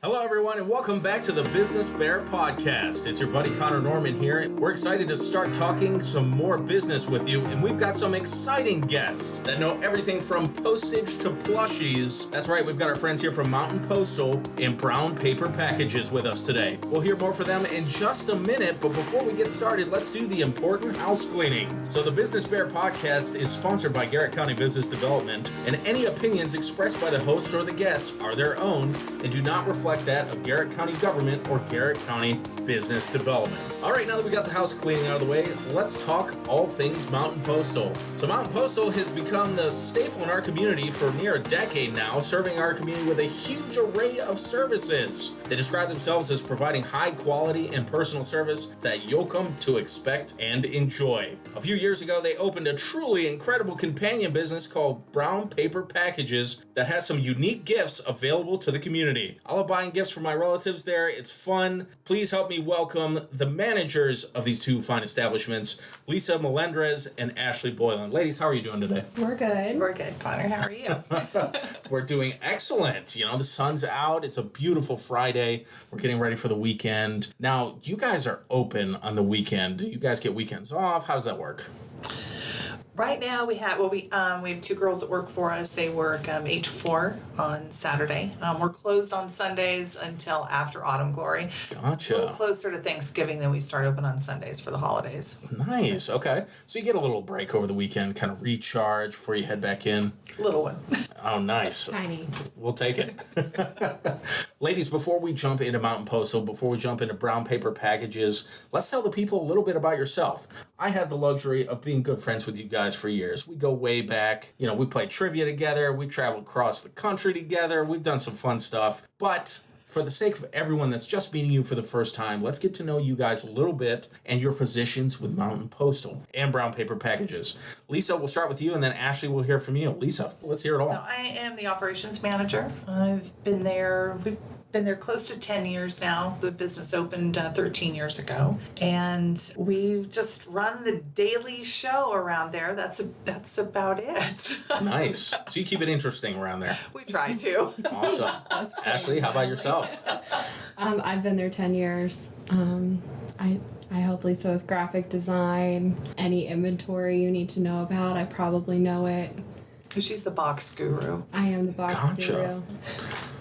Hello, everyone, and welcome back to the Business B.E.A.R podcast. It's your buddy Connor Norman here. We're excited to start talking some more business with you, and we've got some exciting guests that know everything from postage to plushies. That's right, we've got our friends here from Mountain Postal and Brown Paper Packages with us today. We'll hear more from them in just a minute, but before we get started, let's do the important house cleaning. So the Business B.E.A.R podcast is sponsored by Garrett County Business Development, and any opinions expressed by the host or the guests are their own and do not reflect that of Garrett County government or Garrett County business development. All right, now that we got the house cleaning out of the way, let's talk all things Mountain Postal. So Mountain Postal has become the staple in our community for near a decade now, serving our community with a huge array of services. They describe themselves as providing high quality and personal service that you'll come to expect and enjoy. A few years ago, they opened a truly incredible companion business called Brown Paper Packages that has some unique gifts available to the community. I love buying gifts for my relatives there. It's fun. Please help me welcome the managers of these two fine establishments, Lisa Melendrez and Ashley Boylan. Ladies, how are you doing today? We're good. We're good, Connor. How are you? We're doing excellent. You know, the sun's out. It's a beautiful Friday. We're getting ready for the weekend. Now, you guys are open on the weekend. Do you guys get weekends off? How does that work? Right now we have we have two girls that work for us. They work 8 to 4 on Saturday. We're closed on Sundays until after Autumn Glory. Gotcha. A little closer to Thanksgiving, then we start open on Sundays for the holidays. Nice. Okay. So you get a little break over the weekend, kind of recharge before you head back in. Little one. Oh, nice. Tiny. We'll take it. Ladies, before we jump into Mountain Postal, before we jump into Brown Paper Packages, let's tell the people a little bit about yourself. I had the luxury of being good friends with you guys for years. We go way back. You know, we played trivia together. We traveled across the country together. We've done some fun stuff. But for the sake of everyone that's just meeting you for the first time, let's get to know you guys a little bit and your positions with Mountain Postal and Brown Paper Packages. Lisa, we'll start with you, and then Ashley will hear from you. Lisa, let's hear it all. So I am the operations manager. We've been there close to 10 years now. The business opened 13 years ago. And we've just run the daily show around there. That's about it. Nice. So you keep it interesting around there. We try to. Awesome. Ashley, how about yourself? I've been there 10 years. I help Lisa with graphic design. Any inventory you need to know about, I probably know it. She's the box guru. I am the box guru.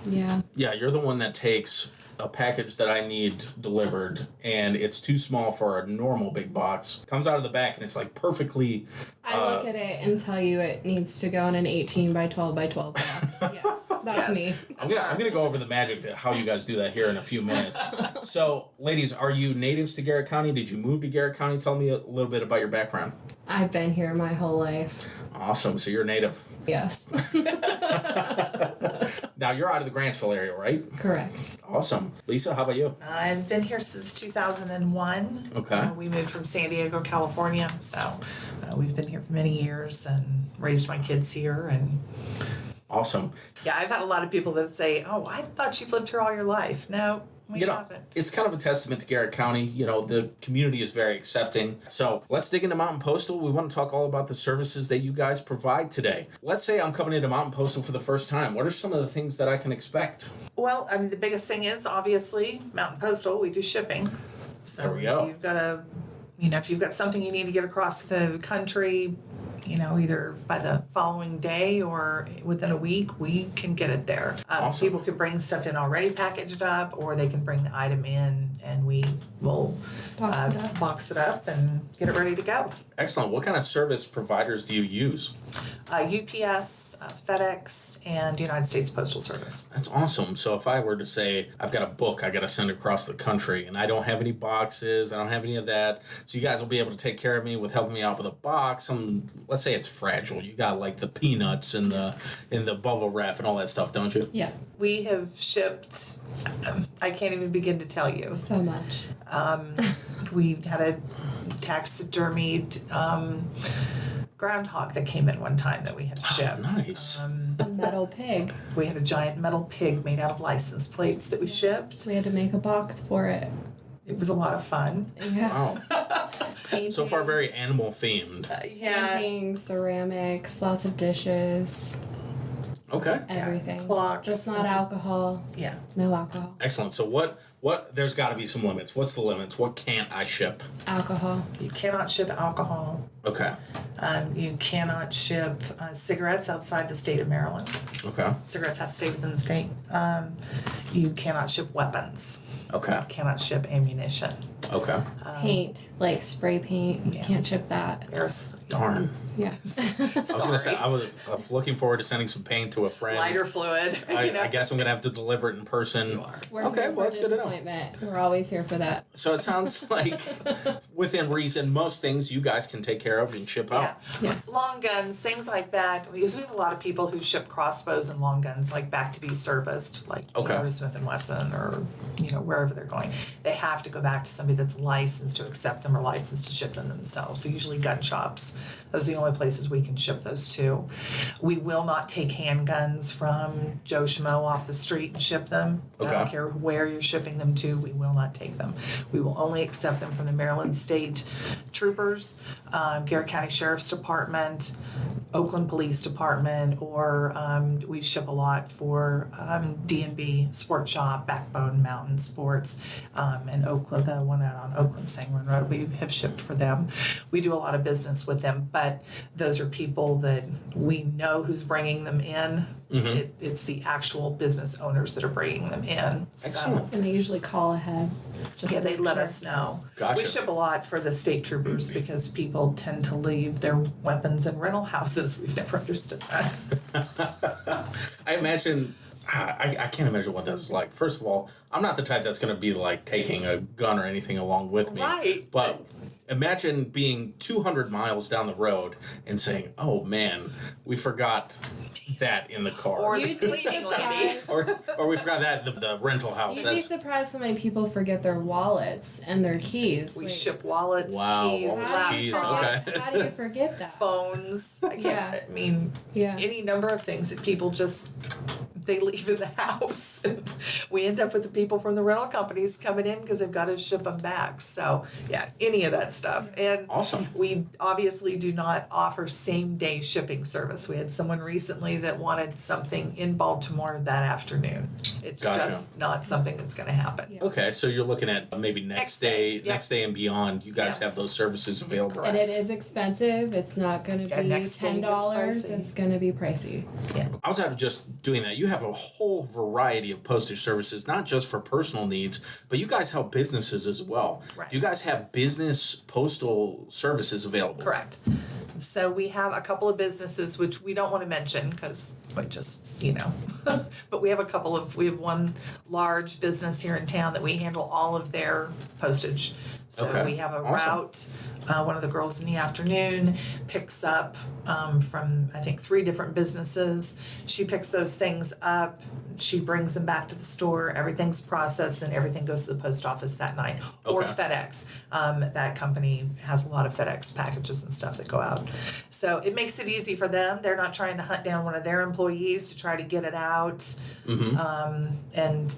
Yeah. Yeah, you're the one that takes a package that I need delivered, and it's too small for a normal big box. Comes out of the back, and it's like perfectly... I look at it and tell you it needs to go in an 18 by 12 by 12 box. Yes, that's me. I'm gonna go over the magic to how you guys do that here in a few minutes. So, ladies, are you natives to Garrett County? Did you move to Garrett County? Tell me a little bit about your background. I've been here my whole life. Awesome. So you're a native. Yes. Now, you're out of the Grantsville area, right? Correct. Awesome. Lisa, how about you? I've been here since 2001. Okay. We moved from San Diego, California, so we've been here for many years and raised my kids here. And awesome. yeah, I've had a lot of people that say, "Oh, I thought you've lived here all your life." No, we haven't. It's kind of a testament to Garrett County. You know, the community is very accepting. So let's dig into Mountain Postal. We want to talk all about the services that you guys provide today. Let's say I'm coming into Mountain Postal for the first time. What are some of the things that I can expect? Well, I mean, the biggest thing is obviously Mountain Postal. We do shipping. So there we go. If you've got something you need to get across the country, either by the following day or within a week, we can get it there. Awesome. People can bring stuff in already packaged up, or they can bring the item in and we will box it up and get it ready to go. Excellent. What kind of service providers do you use? UPS, FedEx, and United States Postal Service. That's awesome. So if I were to say, I've got a book I got to send across the country, and I don't have any boxes, I don't have any of that, so you guys will be able to take care of me with helping me out with a box. Let's say it's fragile. You got like the peanuts and the bubble wrap and all that stuff, don't you? Yeah. We have shipped, I can't even begin to tell you. So much. We had a taxidermied groundhog that came in one time that we had shipped. Oh, nice. A metal pig. We had a giant metal pig made out of license plates that we shipped. We had to make a box for it. It was a lot of fun. Yeah. Wow. So far, very animal themed. Yeah. Painting, ceramics, lots of dishes. Okay. Everything. Clocks. Just not alcohol. Yeah. No alcohol. Excellent. So what there's got to be some limits. What's the limits? What can't I ship? Alcohol. You cannot ship alcohol. Okay. You cannot ship cigarettes outside the state of Maryland. Okay. Cigarettes have to stay within the state. You cannot ship weapons. Okay. Cannot ship ammunition. Okay. Paint, like spray paint. You can't ship that. There's Darn. Yeah. I was gonna say I was looking forward to sending some paint to a friend. lighter fluid. I guess I'm gonna have to deliver it in person. You are. We're Okay, here well, for that's good to know. disappointment. We're always here for that. So it sounds like within reason, most things you guys can take care of and ship out. Yeah. Long guns, things like that. Because we have a lot of people who ship crossbows and long guns, like back to be serviced, like Okay. Smith & Wesson or wherever they're going. They have to go back to somebody that's licensed to accept them or licensed to ship them themselves. So usually gun shops. Those are the only places we can ship those to. We will not take handguns from Joe Schmo off the street and ship them. I Okay. don't care where you're shipping them to, we will not take them. We will only accept them from the Maryland State Troopers, Garrett County Sheriff's Department, Oakland Police Department, or we ship a lot for D&B Sport Shop, Backbone Mountain Sports, and Oakland, the one out on Oakland Sangamon Road. We have shipped for them. We do a lot of business with them, but those are people that we know who's bringing them in. Mm-hmm. It's the actual business owners that are bringing them in. Excellent. So, And they usually call ahead. Just yeah, to they make let sure. us know. Gotcha. We ship a lot for the state troopers because people tend to leave their weapons in rental houses. We've never understood that. I imagine. I can't imagine what that was like. First of all, I'm not the type that's going to be like taking a gun or anything along with me. Right. But imagine being 200 miles down the road and saying, "Oh man, we forgot that in the car," Or the You'd be cleaning lady. surprised. or we forgot that at the rental house. You'd be surprised how many people forget their wallets and their keys. We Like, ship wallets, Wow, keys, wallets, how do you keys, laptops, okay. How do you forget that? phones. Yeah. I mean, Yeah. any number of things that people just they leave in the house. And we end up with the people from the rental companies coming in because they've got to ship them back. So yeah, any of that stuff. And Awesome. we obviously do not offer same day shipping service. We had someone recently that wanted something in Baltimore that afternoon. It's Gotcha. just not something that's going to happen. Yeah. Okay, so you're looking at maybe next day, yep. next day and beyond. You guys Yeah. have those services available. And it is expensive. It's not going to Yeah, be next day gets $10. pricey. It's going to be pricey. Outside of just doing that, you have a whole variety of postage services, not just for personal needs, but you guys help businesses as well. Right. You guys have business postal services available. Correct. So we have a couple of businesses which we don't want to mention because we just, but we have one large business here in town that we handle all of their postage. So Okay. we have a Awesome. route. One of the girls in the afternoon picks up from, I think, 3 different businesses. She picks those things up. She brings them back to the store. Everything's processed, and everything goes to the post office that night. Or Okay. FedEx. That company has a lot of FedEx packages and stuff that go out. So it makes it easy for them. They're not trying to hunt down one of their employees to try to get it out. Mm-hmm. And,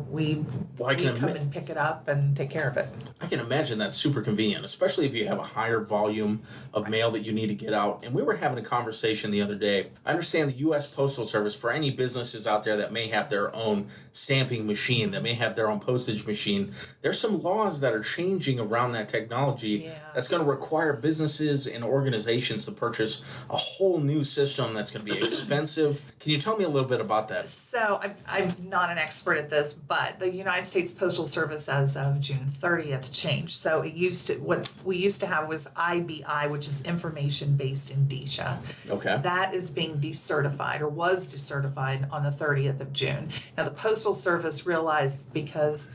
we Well, come and pick it up and take care of it. I can imagine that's super convenient, especially if you have a higher volume of mail that you need to get out. And we were having a conversation the other day. I understand the U.S. Postal Service, for any businesses out there that may have their own stamping machine, that may have their own postage machine, there's some laws that are changing around that technology that's going to require businesses and organizations to purchase a whole new system that's going to be expensive. Can you tell me a little bit about that? So I'm not an expert at this, but the United States Postal Service as of June 30th changed. So what we used to have was IBI, which is information-based indicia. Okay. That is being decertified or was decertified on the 30th of June. Now the Postal Service realized because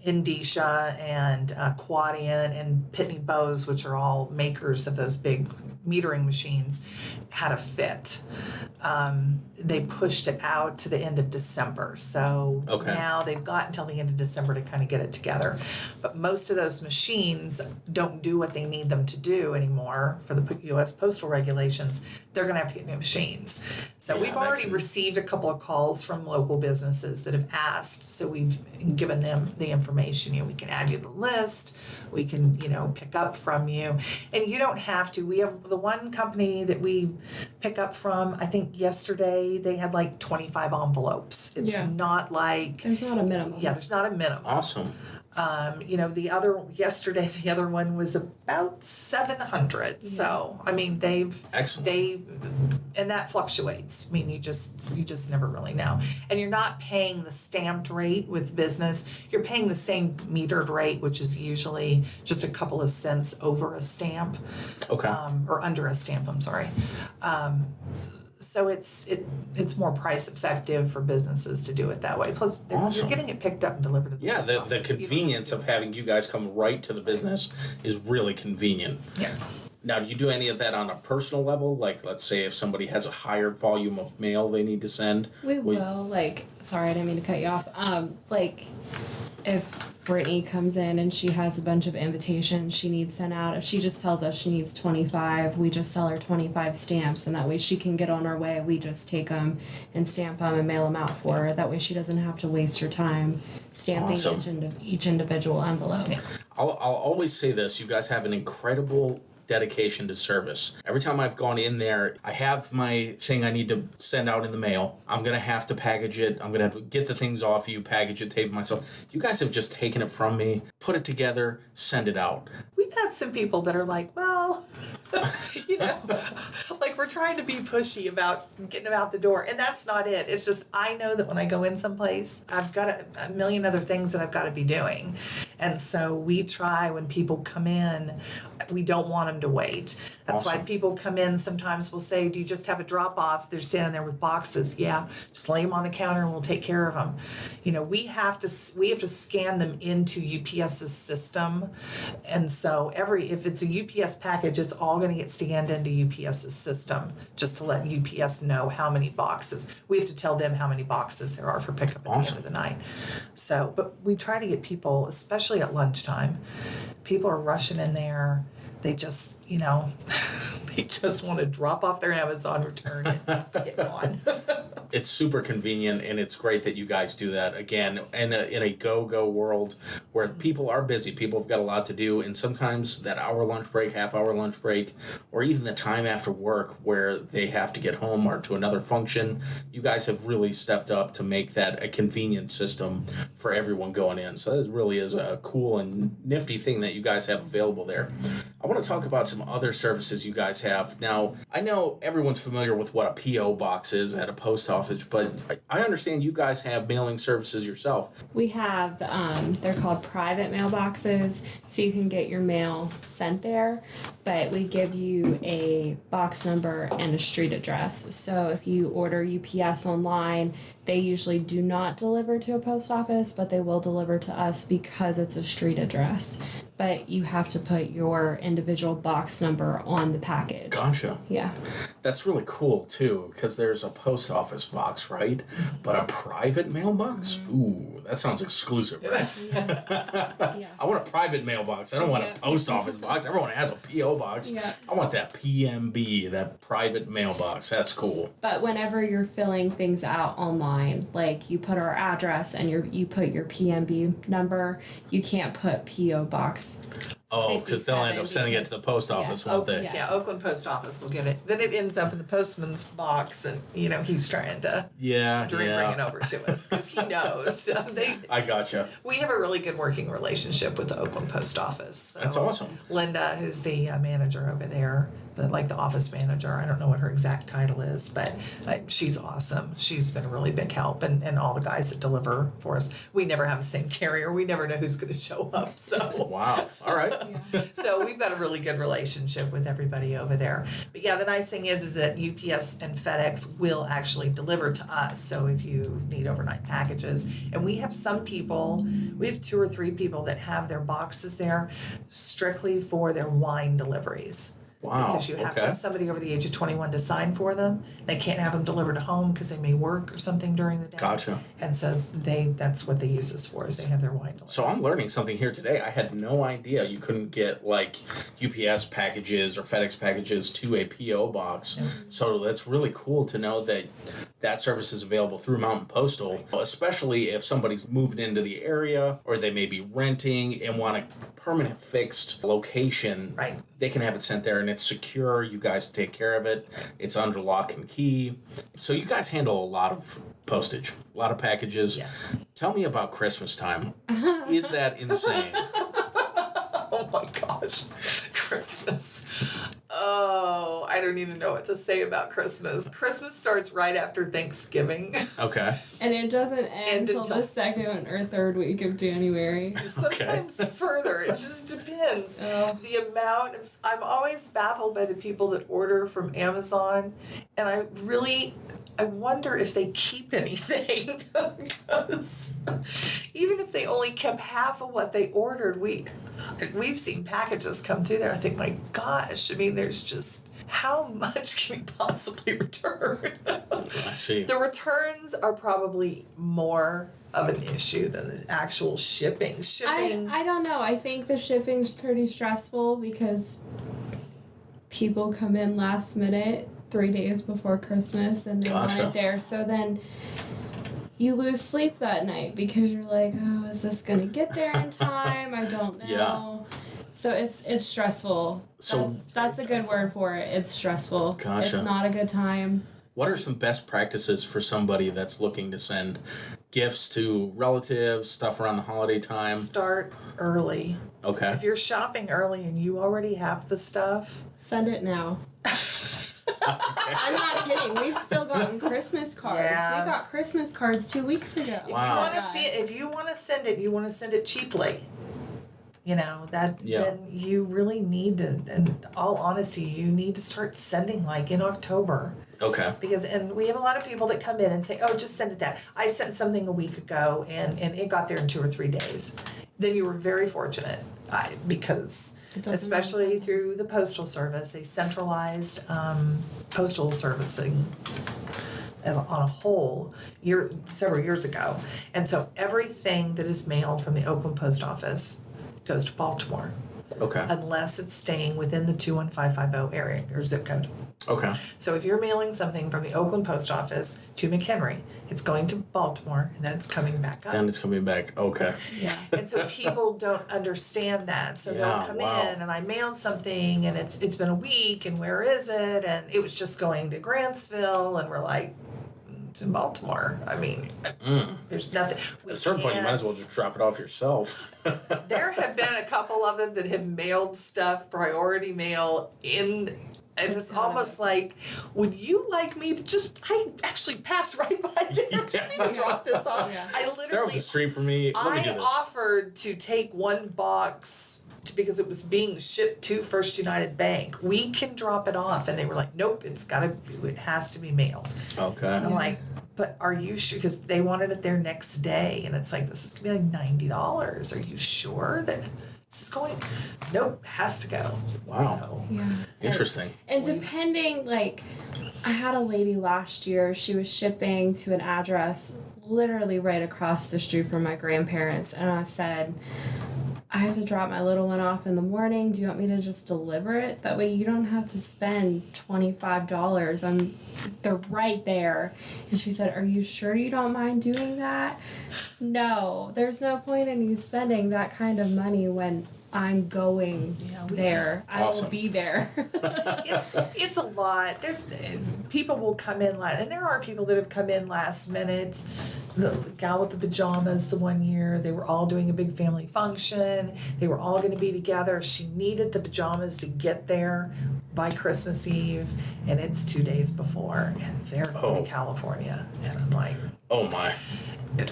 Indicia and Quadient and Pitney Bowes, which are all makers of those big metering machines, had a fit. They pushed it out to the end of December. So now they've got until the end of December to kind of get it together. But most of those machines don't do what they need them to do anymore for the U.S. postal regulations. They're going to have to get new machines. So we've already received a couple of calls from local businesses that have asked. So we've given them the information. We can add you to the list. We can, pick up from you. And you don't have to. We have the one company that we pick up from, I think yesterday they had like 25 envelopes. It's not like there's not a minimum. Yeah, there's not a minimum. Awesome. The other one was about 700. Yeah. So, I mean, and that fluctuates. I mean, you just never really know. And you're not paying the stamped rate with business. You're paying the same metered rate, which is usually just a couple of cents over a stamp. Okay. Or under a stamp, I'm sorry. So it's more price effective for businesses to do it that way. Plus, you're getting it picked up and delivered to the post office. The convenience of having you guys come right to the business is really convenient. Yeah. Now, do you do any of that on a personal level? Like, let's say if somebody has a higher volume of mail they need to send. We will. Like, sorry, I didn't mean to cut you off. Like, if Brittany comes in and she has a bunch of invitations she needs sent out, if she just tells us she needs 25, we just sell her 25 stamps, and that way she can get on her way. We just take them and stamp them and mail them out for her. That way she doesn't have to waste her time stamping each individual envelope. Yeah. I'll always say this: you guys have an incredible dedication to service. Every time I've gone in there, I have my thing I need to send out in the mail. I'm going to have to package it. I'm going to have to get the things off you, package it, tape it myself. You guys have just taken it from me, put it together, send it out. We've had some people that are like, well, like we're trying to be pushy about getting them out the door. And that's not it. It's just, I know that when I go in someplace, I've got a million other things that I've got to be doing. And so we try when people come in, we don't want them to wait. That's why people come in sometimes will say, do you just have a drop off? They're standing there with boxes. Yeah, just lay them on the counter and we'll take care of them. We have to scan them into UPS's system. And so if it's a UPS package, it's all going to get scanned into UPS's system just to let UPS know how many boxes. We have to tell them how many boxes there are for pickup at the end of the night. So, but we try to get people, especially at lunchtime, people are rushing in there. They just, they just want to drop off their Amazon return and get on. It's super convenient, and it's great that you guys do that. Again, in a go-go world where people are busy, people have got a lot to do, and sometimes that hour lunch break, half-hour lunch break, or even the time after work where they have to get home or to another function, you guys have really stepped up to make that a convenient system for everyone going in. So this really is a cool and nifty thing that you guys have available there. I want to talk about some other services you guys have. Now, I know everyone's familiar with what a P.O. box is at a post office, but I understand you guys have mailing services yourself. We have, they're called private mailboxes, so you can get your mail sent there, but we give you a box number and a street address. So if you order UPS online, they usually do not deliver to a post office, but they will deliver to us because it's a street address. But you have to put your individual box number on the package. Gotcha. Yeah. That's really cool, too, because there's a post office box, right? But a private mailbox? Mm-hmm. Ooh, that sounds exclusive, right? Yeah. I want a private mailbox. I don't want a post office box. Everyone has a P.O. box. Yeah. I want that PMB, that private mailbox. That's cool. But whenever you're filling things out online, like you put our address and you put your PMB number, you can't put P.O. box. Oh, because they'll end up sending it to the post office, won't they? Yeah, Oakland Post Office will get it. Then it ends up in the postman's box, and he's trying to bring it over to us because he knows. I gotcha. We have a really good working relationship with the Oakland Post Office. So that's awesome. Linda, who's the manager over there, the office manager, I don't know what her exact title is, but she's awesome. She's been a really big help, and all the guys that deliver for us. We never have the same carrier. We never know who's going to show up. So wow. All right. Yeah. So we've got a really good relationship with everybody over there. But yeah, the nice thing is that UPS and FedEx will actually deliver to us. So if you need overnight packages, and we have 2 or 3 people that have their boxes there strictly for their wine deliveries. Wow. Because you have to have somebody over the age of 21 to sign for them. They can't have them delivered to home because they may work or something during the day. Gotcha. And so that's what they use us for, is they have their wine delivered. So I'm learning something here today. I had no idea you couldn't get like UPS packages or FedEx packages to a P.O. box. Mm-hmm. So that's really cool to know that that service is available through Mountain Postal, especially if somebody's moved into the area or they may be renting and want a permanent fixed location. Right. They can have it sent there and it's secure. You guys take care of it. It's under lock and key. So you guys handle a lot of postage, a lot of packages. Yeah. Tell me about Christmas time. Is that insane? Oh my gosh, Christmas. Oh, I don't even know what to say about Christmas. Christmas starts right after Thanksgiving. Okay. And it doesn't end until the second or third week of January. Sometimes further. It just depends. Oh. The amount of, I'm always baffled by the people that order from Amazon, and I wonder if they keep anything, because even if they only kept half of what they ordered, we've seen packages come through there. I think, my gosh, I mean, there's just, how much can you possibly return? I see. The returns are probably more of an issue than the actual shipping. I don't know. I think the shipping's pretty stressful because people come in last minute 3 days before Christmas and they want it there. So then you lose sleep that night because you're like, oh, is this going to get there in time? I don't know. Yeah. So it's stressful. So that's a good word for it. It's stressful. Gotcha. It's not a good time. What are some best practices for somebody that's looking to send gifts to relatives, stuff around the holiday time? Start early. Okay. If you're shopping early and you already have the stuff, Send it now. I'm not kidding. We've still gotten Christmas cards. Yeah. We got Christmas cards 2 weeks ago. Wow. if you want to send it, you want to send it cheaply. You know, then you really need to, in all honesty, you need to start sending like in October. Okay. And we have a lot of people that come in and say, oh, just send it that. I sent something a week ago and it got there in 2 or 3 days. Then you were very fortunate because especially through the Postal Service, they centralized postal servicing on a whole several years ago. And so everything that is mailed from the Oakland Post Office goes to Baltimore. Okay. Unless it's staying within the 21550 area or zip code. Okay. So if you're mailing something from the Oakland Post Office to McHenry, it's going to Baltimore and then it's coming back up. Then it's coming back. Okay. Yeah. And so people don't understand that. So they'll come in and I mailed something and it's been a week and where is it? And it was just going to Grantsville and we're like, it's in Baltimore. I mean, there's nothing. At a certain point, you might as well just drop it off yourself. There have been a couple of them that have mailed stuff, priority mail, and it's almost like, would you like me to I actually passed right by there. Let me drop this off. Yeah. I They're up literally, the street from me. Let me do I this. offered to take one box because it was being shipped to First United Bank. We can drop it off. And they were like, nope, it has to be mailed. Okay. And I'm like, but are you sure? Because they wanted it there next day. And it's like, this is going to be like $90. Are you sure that this is going? Nope, has to go. Wow. So, Yeah. Interesting. And depending, like, I had a lady last year, she was shipping to an address literally right across the street from my grandparents. And I said, I have to drop my little one off in the morning. Do you want me to just deliver it? That way you don't have to spend $25. They're right there. And she said, are you sure you don't mind doing that? No, there's no point in you spending that kind of money when I'm going there. I will be there. it's a lot. People will come in last, and there are people that have come in last minute. The gal with the pajamas the one year, they were all doing a big family function. They were all going to be together. She needed the pajamas to get there by Christmas Eve, and it's 2 days before, and they're going to California. And I'm like, oh my.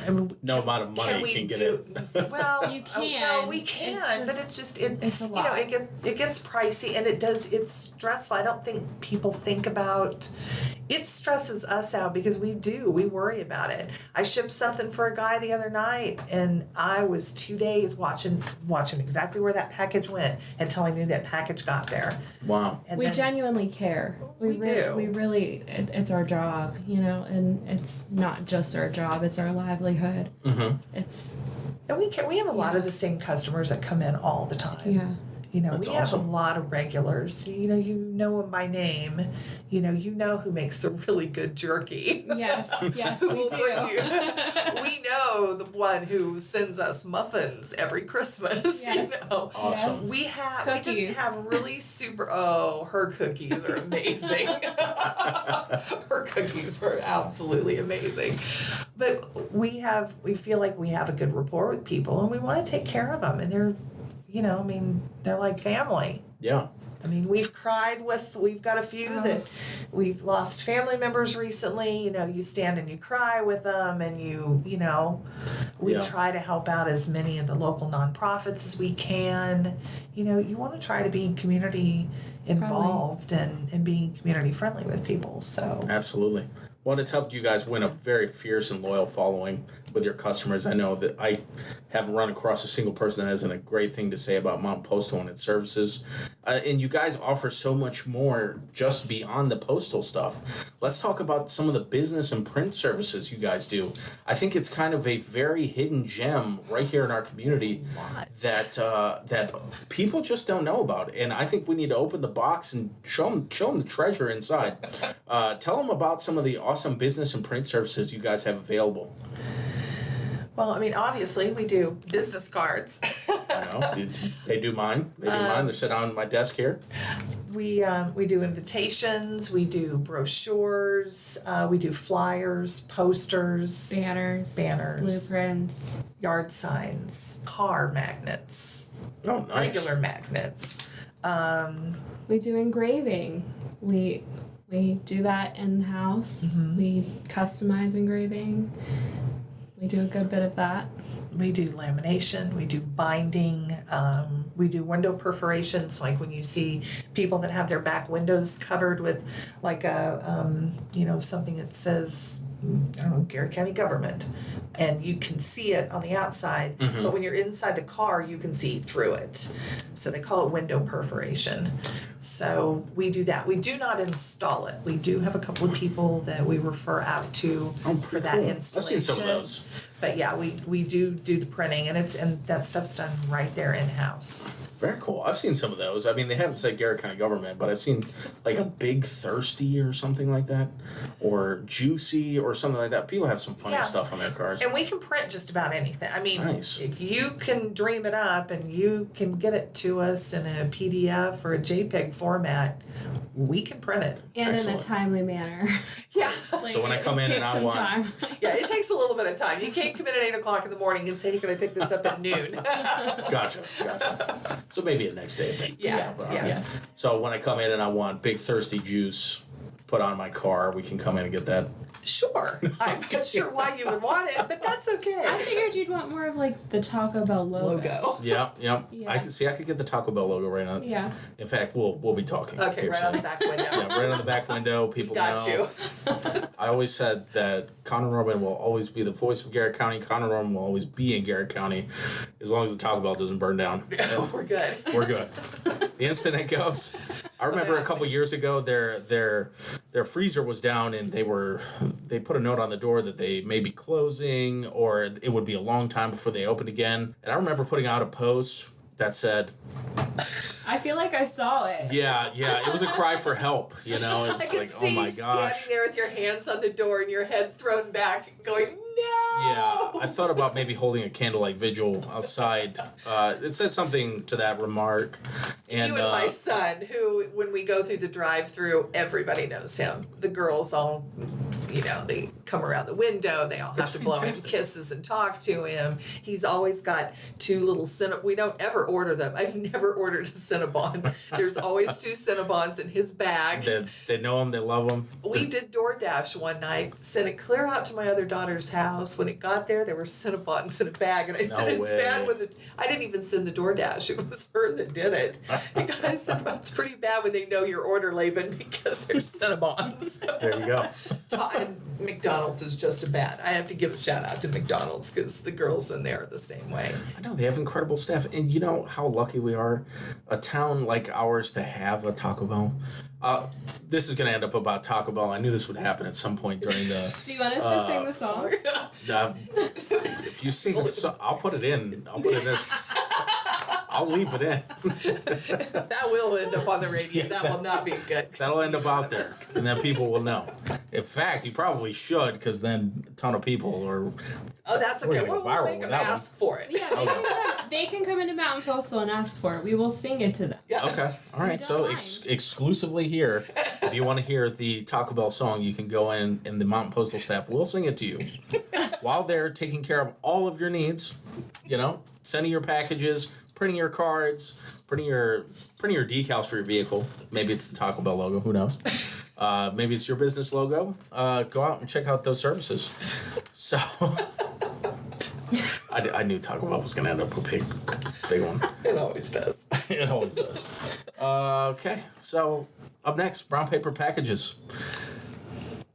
I mean, No amount of money can get it. Well, You can. No, we can, but it's it's a lot. it gets pricey and it's stressful. I don't think people think about. It stresses us out because we worry about it. I shipped something for a guy the other night and I was 2 days watching exactly where that package went until I knew that package got there. Wow. And we then, genuinely care. We do. We really, it's our job, and it's not just our job, it's our livelihood. Mm-hmm. It's, and we have a lot of the same customers that come in all the time. yeah. That's we have awesome. a lot of regulars. You know them by name. You know who makes the really good jerky. Yes, yes, Who we will bring do. you. We know the one who sends us muffins every Christmas. Yes. Awesome. We Cookies. just have really her cookies are amazing. Her cookies are absolutely amazing. But we feel like we have a good rapport with people, and we want to take care of them, and they're they're like family. Yeah. I mean, we've got a few that we've lost family members recently. You stand and you cry with them, and we try to help out as many of the local nonprofits as we can. You want to try to be community involved and being community friendly with people. So Absolutely. Well, it's helped you guys win a very fierce and loyal following with your customers. I know that I haven't run across a single person that hasn't a great thing to say about Mountain Postal and its services. And you guys offer so much more just beyond the postal stuff. Let's talk about some of the business and print services you guys do. I think it's kind of a very hidden gem right here in our community that people just don't know about. And I think we need to open the box and show them the treasure inside. Tell them about some of the awesome business and print services you guys have available. Well, obviously we do business cards. I know. They do mine. They're sitting on my desk here. We do invitations. We do brochures. We do flyers, posters, Banners, blueprints, yard signs, car magnets, Oh, nice. regular magnets. We do engraving. We do that in-house. Mm-hmm. We customize engraving. We do a good bit of that. We do lamination. We do binding. We do window perforations, like when you see people that have their back windows covered with like a, something that says, Garrett County Government. And you can see it on the outside, but when you're inside the car, you can see through it. So they call it window perforation. So we do that. We do not install it. We do have a couple of people that we refer out to for that installation. I've seen some of those. But yeah, we do the printing, and that stuff's done right there in-house. Very cool. I've seen some of those. They haven't said Garrett County Government, but I've seen like a Big Thirsty or something like that, or Juicy or something like that. People have some funny stuff on their cars. And we can print just about anything. Nice. If you can dream it up and you can get it to us in a PDF or a JPEG format, we can print it. And Excellent. in a timely manner. Yeah. So when I come in and I want... time. Yeah, it takes a little bit of time. You can't come in at 8 o'clock in the morning and say, hey, can I pick this up at noon? Gotcha. So maybe a next day thing. Yeah. Yes. So when I come in and I want Big Thirsty Juice put on my car, we can come in and get that. Sure. I'm not sure why you would want it, but that's okay. I figured you'd want more of like the Taco Bell logo. Yeah. Yeah. I could get the Taco Bell logo right on. Yeah. In fact, we'll be talking. Okay, here right on soon. the back window. Yeah, right on the back window. People Got know. you. I always said that Connor Norman will always be the voice of Garrett County. Connor Norman will always be in Garrett County, as long as the Taco Bell doesn't burn down. We're good. We're good. The instant it goes. I remember a couple years ago, their freezer was down, and they put a note on the door that they may be closing, or it would be a long time before they opened again. And I remember putting out a post that said, I feel like I saw it. yeah, it was a cry for help, It's I can like, see oh my you gosh. standing there with your hands on the door and your head thrown back, going, no! Yeah, I thought about maybe holding a candlelight vigil outside. It says something to that remark. And, You and my son, who, when we go through the drive-through, everybody knows him. The girls all, they come around the window. They all have That's to blow him fantastic. kisses and talk to him. He's always got 2 little We don't ever order them. I've never ordered a Cinnabon. There's always 2 Cinnabons in his bag. They know him, they love him. We did DoorDash one night, sent it clear out to my other daughter's house. When it got there were Cinnabons in a bag, and I said, No it's way. bad when I didn't even send the DoorDash. It was her that did it. And I said, well, it's pretty bad when they know your order, Laban, because there's Cinnabons. There you go. And McDonald's is just as bad. I have to give a shout out to McDonald's because the girls in there are the same way. I know, they have incredible staff. And you know how lucky we are, a town like ours, to have a Taco Bell. This is going to end up about Taco Bell. I knew this would happen at some point during the... Do you want us to sing the song? If you sing the song, I'll put it in. I'll I'll leave it in. That will end up on the radio. Yeah, that will not be good. That'll end up out there, and then people will know. In fact, you probably should, because then a ton of people are. Oh, that's okay. We'll We'll make them ask for it. Yeah, they can come into Mountain Postal and ask for it. We will sing it to them. Yeah. Okay. All right. So exclusively here, if you want to hear the Taco Bell song, you can go in, and the Mountain Postal staff will sing it to you while they're taking care of all of your needs. You know, sending your packages, printing your cards, printing your decals for your vehicle. Maybe it's the Taco Bell logo. Who knows? Maybe it's your business logo. Go out and check out those services. So. I knew Taco Bell was going to end up with a big one. It always does. It always does. Okay, so up next, brown paper packages.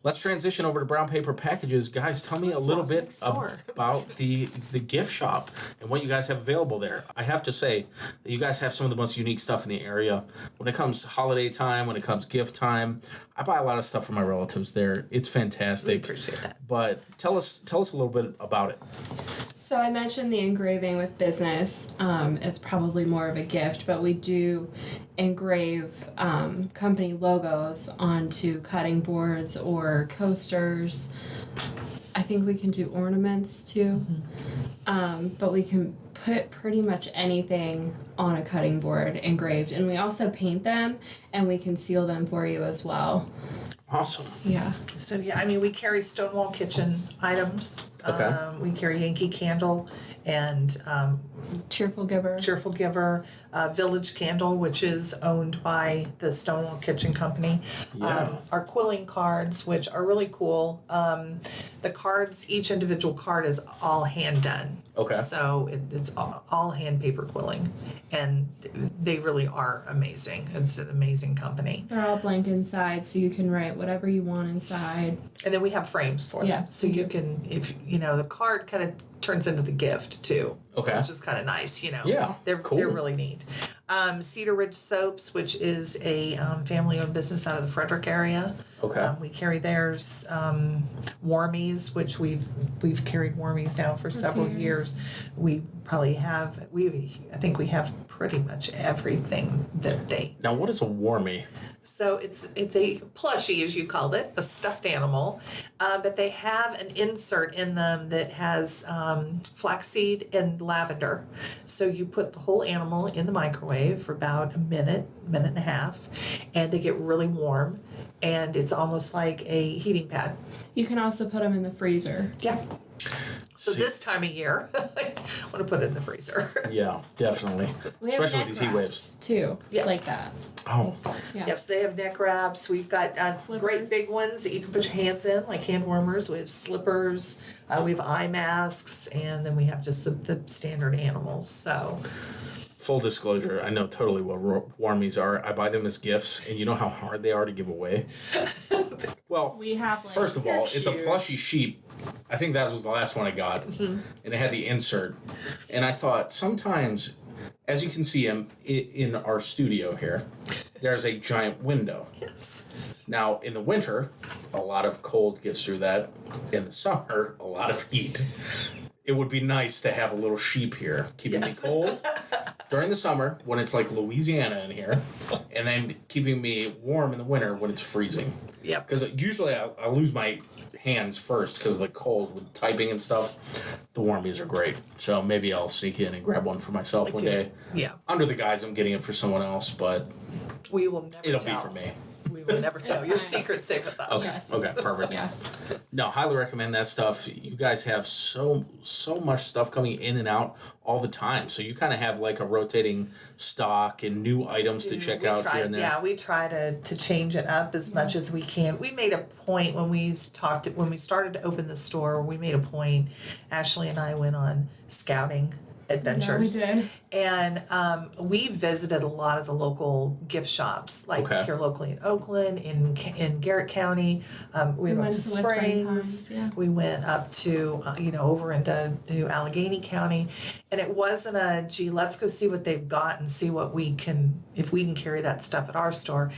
Let's transition over to brown paper packages. Guys, tell me a little bit about the gift shop and what you guys have available there. I have to say that you guys have some of the most unique stuff in the area. When it comes to holiday time, when it comes gift time, I buy a lot of stuff for my relatives there. It's fantastic. We appreciate that. But tell us a little bit about it. So I mentioned the engraving with business. It's probably more of a gift, but we do engrave company logos onto cutting boards or coasters. I think we can do ornaments too. But we can put pretty much anything on a cutting board engraved, and we also paint them and we can seal them for you as well. Awesome. Yeah. So yeah, I mean, we carry Stonewall Kitchen items. Okay. We carry Yankee Candle and Cheerful Giver. Cheerful Giver, Village Candle, which is owned by the Stonewall Kitchen Company. Yeah. Our quilling cards, which are really cool. The cards, each individual card is all hand done. Okay. So it's all hand paper quilling, and they really are amazing. It's an amazing company. They're all blank inside, so you can write whatever you want inside. And then we have frames for them. Yeah, So you can, if you know, the card kind of turns into the gift too. So Okay. which is kind of nice, you know. Yeah, They're cool. really neat. Cedar Ridge Soaps, which is a family-owned business out of the Frederick area. Okay. We carry theirs. Warmies, which we've carried Warmies now for several years. We probably have. I think we have pretty much everything that they. Now, what is a warmie? So it's a plushie, as you called it, a stuffed animal, but they have an insert in them that has flaxseed and lavender. So you put the whole animal in the microwave for about a minute and a half, and they get really warm, and it's almost like a heating pad. You can also put them in the freezer. Yeah. So this time of year, I want to put it in the freezer. Yeah, definitely. We have Especially neck with these heat waves. wraps, too, Yeah. like that. Oh, Yeah. Yes, they have neck wraps. We've got great Slippers. big ones that you can put your hands in, like hand warmers. We have slippers. We have eye masks, and then we have just the standard animals. So, full disclosure, I know totally what warmies are. I buy them as gifts, and you know how hard they are to give away? Well, We have like first of all, They're it's a cute. plushie sheep. I think that was the last one I got, and it had the insert. And I thought sometimes, as you can see in our studio here, there's a giant window. yes. Now, in the winter, a lot of cold gets through that. In the summer, a lot of heat. It would be nice to have a little sheep here, keeping me cold during the summer when it's like Louisiana in here, and then keeping me warm in the winter when it's freezing. Yep. Because usually I lose my hands first because of the cold with typing and stuff. The warmies are great. So maybe I'll sneak in and grab one for myself one day. Yeah. Under the guise I'm getting it for someone else, but We will never it'll tell. be for me. We will never tell. Your secret's safe with us. Okay. Yes. Okay. Perfect. Yeah. No, highly recommend that stuff. You guys have so much stuff coming in and out all the time. So you kind of have like a rotating stock and new items to check out here and there. Yeah, we try to change it up as much as we can. We made a point when we started to open the store. We made a point. Ashley and I went on scouting adventures. Yeah, we did. And we visited a lot of the local gift shops, like Okay. here locally in Oakland, in Garrett County. We went to Whispering Springs. Pines, yeah. We went up to over into Allegheny County, and it wasn't a gee, let's go see what they've got and see what if we can carry that stuff at our store.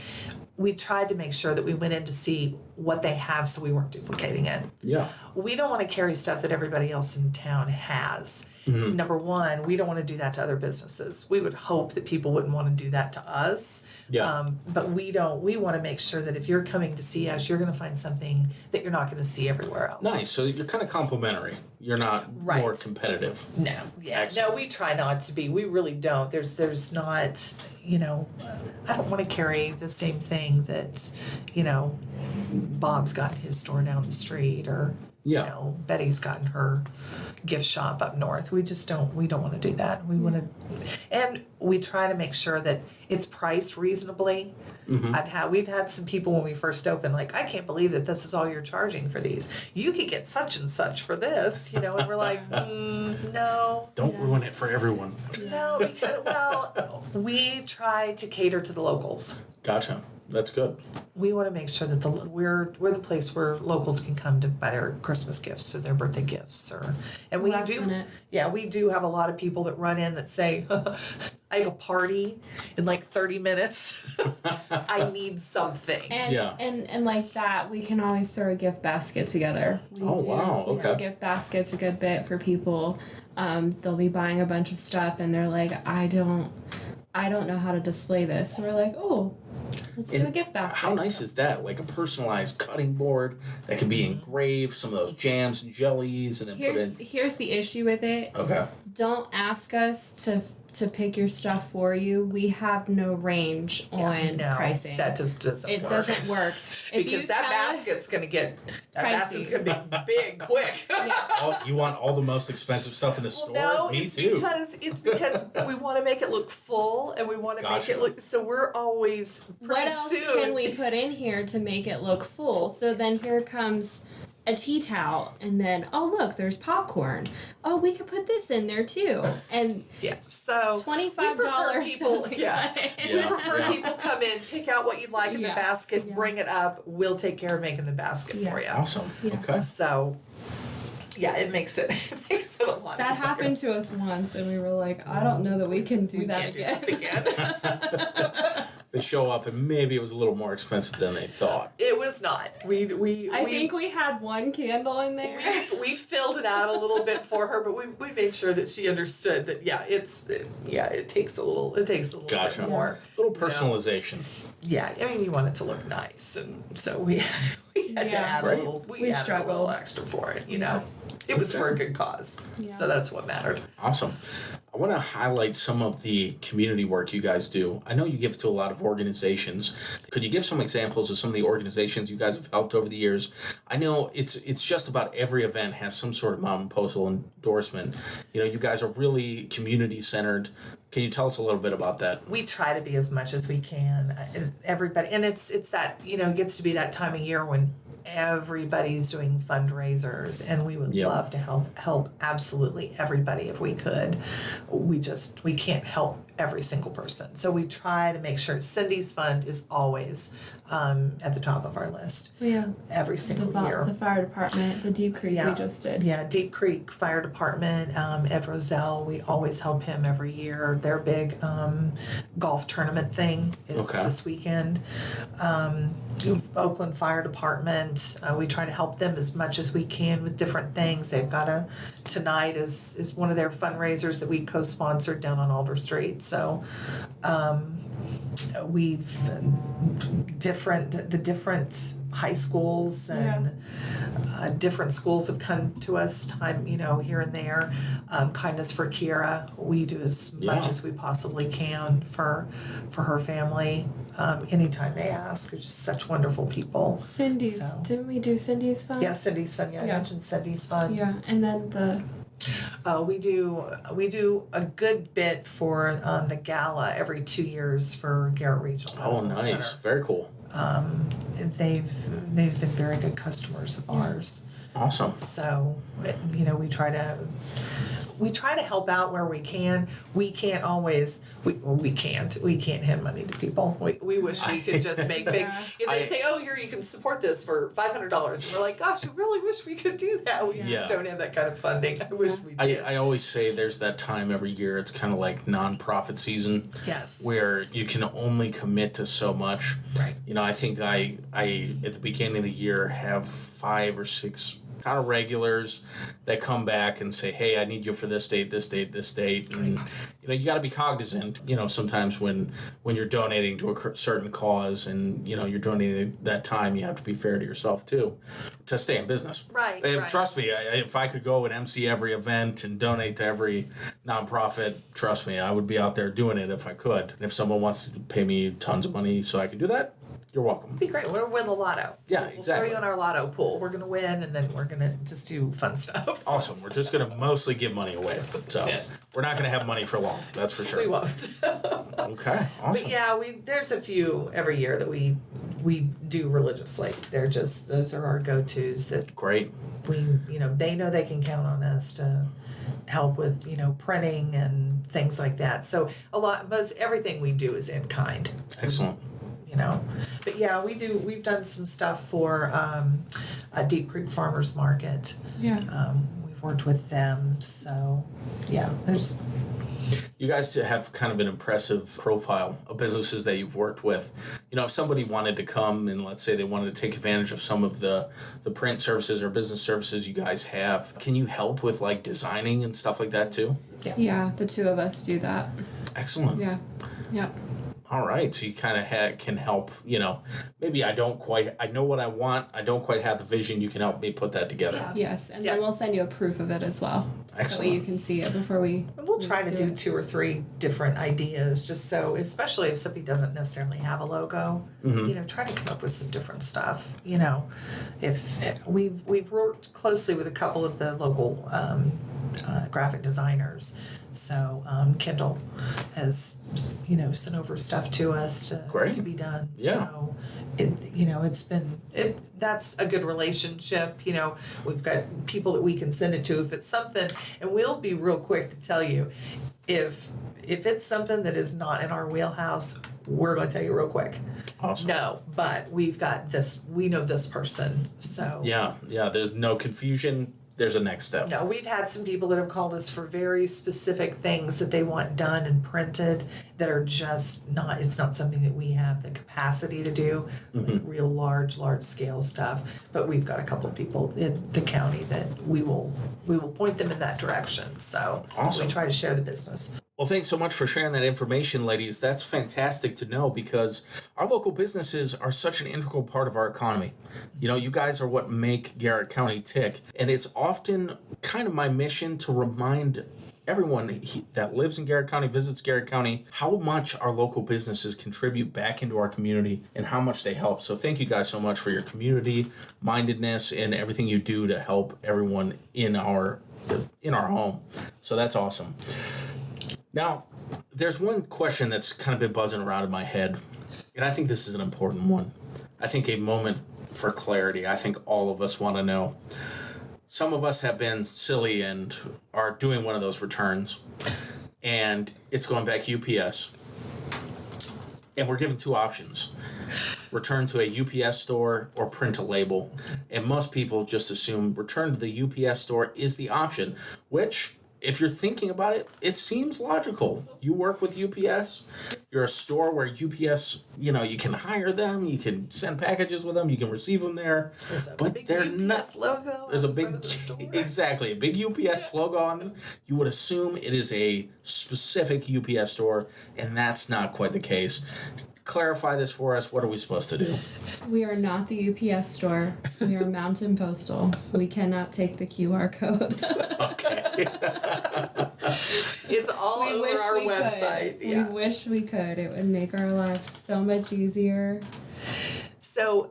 We tried to make sure that we went in to see what they have, so we weren't duplicating it. Yeah. We don't want to carry stuff that everybody else in town has. Number one, we don't want to do that to other businesses. We would hope that people wouldn't want to do that to us. Yeah. But we don't. We want to make sure that if you're coming to see us, you're going to find something that you're not going to see everywhere else. Nice. So you're kind of complimentary. You're not more competitive. No. Yeah. Excellent. No, we try not to be. We really don't. There's not, I don't want to carry the same thing that, Bob's got in his store down the street, or Betty's got in her gift shop up north. We don't want to do that. We want to, and we try to make sure that it's priced reasonably. We've had some people when we first opened, like, I can't believe that this is all you're charging for these. You could get such and such for this, and we're like, no. Don't ruin it for everyone. No, because, we try to cater to the locals. Gotcha. That's good. We want to make sure that we're the place where locals can come to buy their Christmas gifts or their birthday gifts, and we do have a lot of people that run in that say, I have a party in like 30 minutes. I need something. And like that, we can always throw a gift basket together. Wow. Okay. Gift basket's a good bit for people. They'll be buying a bunch of stuff and they're like, I don't know how to display this. So we're like, let's do a gift basket. How nice is that? Like a personalized cutting board that can be engraved, some of those jams and jellies, and then put in. Here's the issue with it. Okay. Don't ask us to pick your stuff for you. We have no range on pricing. That just doesn't work. It doesn't work. Because that basket's going to be big quick. Oh, you want all the most expensive stuff in the store? No, Me it's too. because we want to make it look full, and we want to make it look, so we're always what else can we put in here to make it look full? So then here comes a tea towel, and then look, there's popcorn. We could put this in there too. And so $25. We prefer people come in, pick out what you'd like in the basket, bring it up. We'll take care of making the basket for you. Awesome. Yeah. Okay. So it makes it a lot that easier. happened to us once, and we were like, I don't know that we can do that can't again. Do this again. They show up, and maybe it was a little more expensive than they thought. It was not. I think we had one candle in there. We filled it out a little bit for her, but we made sure that she understood that it takes a little Gotcha. bit more. A little personalization. Yeah, I mean, you want it to look nice, and so we had to add a little. We added a little extra for it. It was for a good cause, so that's what mattered. Awesome. I want to highlight some of the community work you guys do. I know you give to a lot of organizations. Could you give some examples of some of the organizations you guys have helped over the years? I know it's just about every event has some sort of Mountain Postal endorsement. You guys are really community centered. Can you tell us a little bit about that? We try to be as much as we can. Everybody, and it's that it gets to be that time of year when everybody's doing fundraisers, and we would love to help absolutely everybody if we could. We can't help every single person, so we try to make sure Cindy's fund is always at the top of our list. Every single year. The fire department, the Deep Creek we just did. Deep Creek Fire Department, Ed Roselle, we always help him every year. Their big golf tournament thing is this weekend. Oakland Fire Department, we try to help them as much as we can with different things. They've got tonight is one of their fundraisers that we co-sponsored down on Alder Street. So we've the different high schools and different schools have come to us here and there. Kindness for Kira, we do as much as we possibly can for her family. Anytime they ask, they're just such wonderful people. Cindy's, didn't we do Cindy's fund? Yeah, Cindy's fund. I mentioned Cindy's fund. Yeah, and then we do a good bit for the gala every 2 years for Garrett Regional. Oh, nice. Center. Very cool. They've been very good customers of ours. Awesome. So, we try to help out where we can. We can't always. We can't hand money to people. We wish we could just make big. They say, "Oh, here you can support this for $500," and we're like, "Gosh, I really wish we could do that. We just don't have that kind of funding. I wish we did." I always say there's that time every year. It's kind of like nonprofit season. Yes. Where you can only commit to so much. Right. I think I at the beginning of the year have 5 or 6 kind of regulars that come back and say, hey, I need you for this date, this date, this date. And, you got to be cognizant, sometimes when you're donating to a certain cause and, you're donating that time, you have to be fair to yourself, too, to stay in business. Right. And right. trust me, if I could go and MC every event and donate to every nonprofit, trust me, I would be out there doing it if I could. And if someone wants to pay me tons of money so I can do that, you're welcome. It'd be great. We're going to win the lotto. Yeah, We'll exactly. throw you in our lotto pool. We're going to win, and then we're going to just do fun stuff. Awesome. We're just going to mostly give money away. So we're not going to have money for long. That's for sure. We won't. Okay. Awesome. But yeah, there's a few every year that we do religiously. Those are our go-tos that Great. they know they can count on us to help with, printing and things like that. So everything we do is in kind. Excellent. But yeah, we've done some stuff for a Deep Creek Farmers Market. Yeah. We've worked with them. So yeah, You guys have kind of an impressive profile of businesses that you've worked with. If somebody wanted to come and let's say they wanted to take advantage of some of the print services or business services you guys have, can you help with like designing and stuff like that too? Yeah, the two of us do that. Excellent. Yeah. Yep. All right, so you kind of can help, maybe I know what I want, I don't quite have the vision, you can help me put that together. Yeah. Yes, and then we'll send you a proof of it as well. Excellent. That way you can see it before we... And we'll try to do it. 2 or 3 different ideas, just so, especially if somebody doesn't necessarily have a logo, try to come up with some different stuff. If we've worked closely with a couple of the local graphic designers. So Kendall has, sent over stuff to us to be done. Yeah. So that's a good relationship. We've got people that we can send it to if it's something, and we'll be real quick to tell you if it's something that is not in our wheelhouse, we're going to tell you real quick. Awesome. No, but we've got this. We know this person. So yeah. There's no confusion. There's a next step. No, we've had some people that have called us for very specific things that they want done and printed that are just not, it's not something that we have the capacity to do, like real large scale stuff. But we've got a couple of people in the county that we will point them in that direction. So awesome. We try to share the business. Well, thanks so much for sharing that information, ladies. That's fantastic to know because our local businesses are such an integral part of our economy. You guys are what make Garrett County tick. And it's often kind of my mission to remind everyone that lives in Garrett County, visits Garrett County, how much our local businesses contribute back into our community and how much they help. So thank you guys so much for your community mindedness and everything you do to help everyone in our home. So that's awesome. Now, there's one question that's kind of been buzzing around in my head, and I think this is an important one. I think a moment for clarity. I think all of us want to know. Some of us have been silly and are doing one of those returns, and it's going back UPS. And we're given 2 options. Return to a UPS store or print a label. And most people just assume return to the UPS store is the option, which... if you're thinking about it, it seems logical. You work with UPS. You're a store where UPS, you can hire them. You can send packages with them. You can receive them there. But they're UPS logo. There's a big, exactly, a big UPS logo on them. You would assume it is a specific UPS store, and that's not quite the case. Clarify this for us. What are we supposed to do? We are not the UPS store. We are Mountain Postal. We cannot take the QR code. Okay. It's all over our website. Yeah. We wish we could. It would make our lives so much easier. So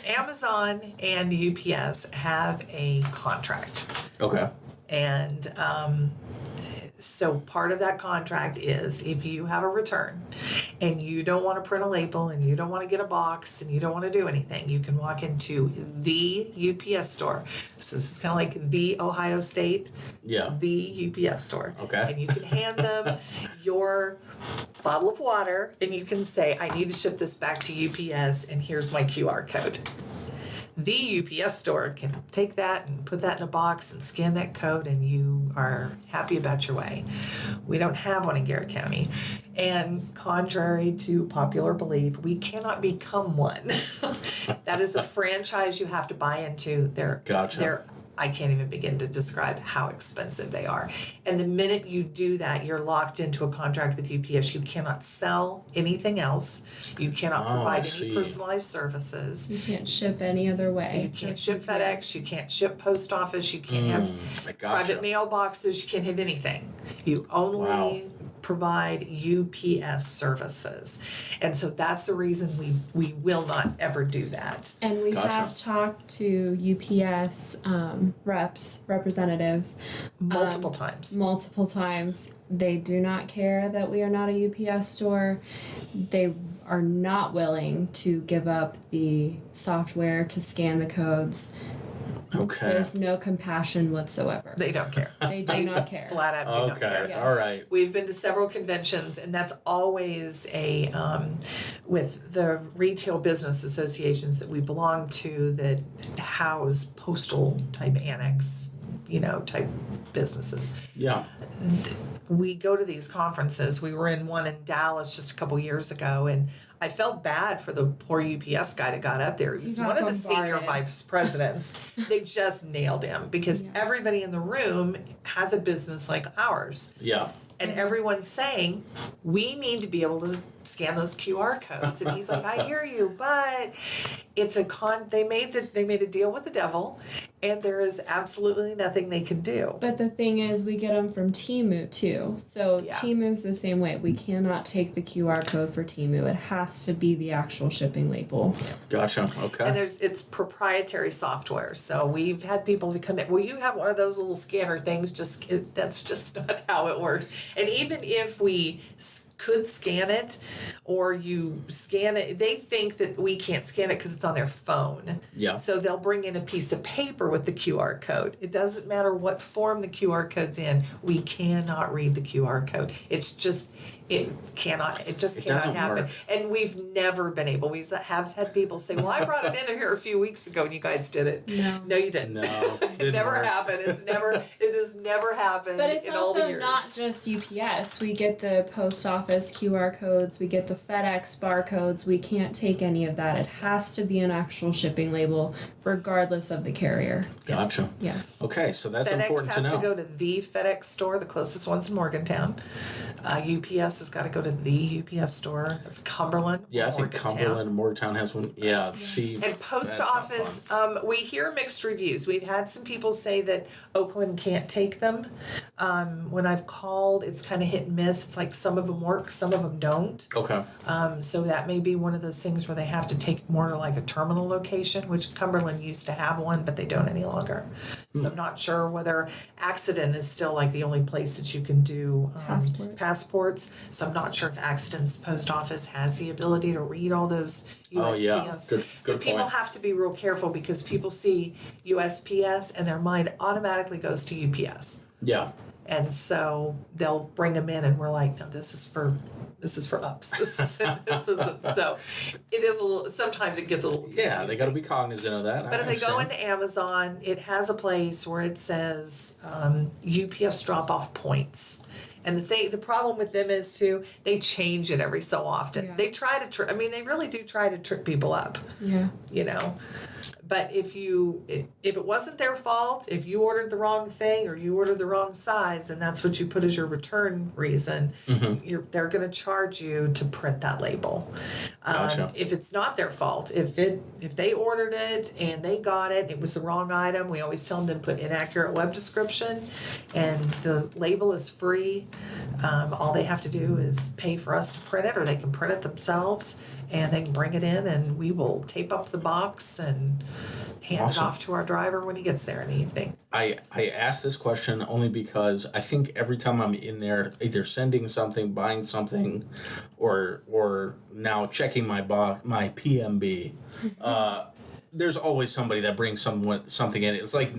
Amazon and UPS have a contract. Okay. And so part of that contract is if you have a return and you don't want to print a label and you don't want to get a box and you don't want to do anything, you can walk into the UPS store. So this is kind of like the Ohio State, the UPS store. Okay. And you can hand them your bottle of water and you can say, I need to ship this back to UPS and here's my QR code. The UPS store can take that and put that in a box and scan that code and you are happy about your way. We don't have one in Garrett County. And contrary to popular belief, we cannot become one. That is a franchise you have to buy into. Gotcha. They're I can't even begin to describe how expensive they are. And the minute you do that, you're locked into a contract with UPS. You cannot sell anything else. You cannot provide any personalized services. You can't ship any other way. You can't ship FedEx. You can't ship post office. You can't have private mailboxes. You can't have anything. You only provide UPS services. And so that's the reason we will not ever do that. And we have talked to UPS representatives multiple times. They do not care that we are not a UPS store. They are not willing to give up the software to scan the codes. Okay. There's no compassion whatsoever. They don't care. They do not care. Flat out do not care. Yes. All right. We've been to several conventions, and that's always with the retail business associations that we belong to that house postal type annex, type businesses. Yeah. We go to these conferences. We were in one in Dallas just a couple years ago, and I felt bad for the poor UPS guy that got up there. He was one of the senior vice presidents. They just nailed him because everybody in the room has a business like ours. Yeah. And everyone's saying, we need to be able to scan those QR codes. And he's like, I hear you, but it's they made a deal with the devil, and there is absolutely nothing they can do. But the thing is, we get them from Temu too. So Temu's the same way. We cannot take the QR code for Temu. It has to be the actual shipping label. Gotcha. Okay. And it's proprietary software. So we've had people to come in. Well, you have one of those little scanner things. That's just not how it works. And even if we could scan it, or you scan it, they think that we can't scan it because it's on their phone. Yeah. So they'll bring in a piece of paper with the QR code. It doesn't matter what form the QR code's in. We cannot read the QR code. It just cannot happen. Work. And we've never been able. We have had people say, well, I brought it in here a few weeks ago and you guys did it. No, you didn't. No, it never happened. It has never happened in all the years. But it's also not just UPS. We get the post office QR codes. We get the FedEx barcodes. We can't take any of that. It has to be an actual shipping label, regardless of the carrier. Gotcha. Yes. Okay, so that's FedEx important to know. has to go to the FedEx store, the closest one's in Morgantown. UPS has got to go to the UPS store. It's Cumberland. Yeah, I think Cumberland, Morgantown has one. Yeah, see. And post office, we hear mixed reviews. We've had some people say that Oakland can't take them. When I've called, it's kind of hit and miss. It's like some of them work, some of them don't. Okay. So that may be one of those things where they have to take more to like a terminal location, which Cumberland used to have one, but they don't any longer. So I'm not sure whether Accident is still like the only place that you can do passports. So I'm not sure if Accident's post office has the ability to read all those USPS. Oh, yeah. Good People point. have to be real careful because people see USPS and their mind automatically goes to UPS. Yeah. And so they'll bring them in and we're like, no, this is for ups. This isn't. So it is a little, sometimes it gets a little confusing. Yeah, they got to be cognizant of that. But if they go into Amazon, it has a place where it says UPS drop-off points. And the problem with them is too, they change it every so often. Yeah. They try to they really do try to trip people up. Yeah. But if it wasn't their fault, if you ordered the wrong thing or you ordered the wrong size, and that's what you put as your return reason, they're going to charge you to print that label. Gotcha. If it's not their fault, if they ordered it and they got it was the wrong item, we always tell them to put inaccurate web description, and the label is free. All they have to do is pay for us to print it, or they can print it themselves. And they can bring it in, and we will tape up the box and hand it off to our driver when he gets there in the evening. I asked this question only because I think every time I'm in there, either sending something, buying something, or now checking my PMB, there's always somebody that brings something in. It's like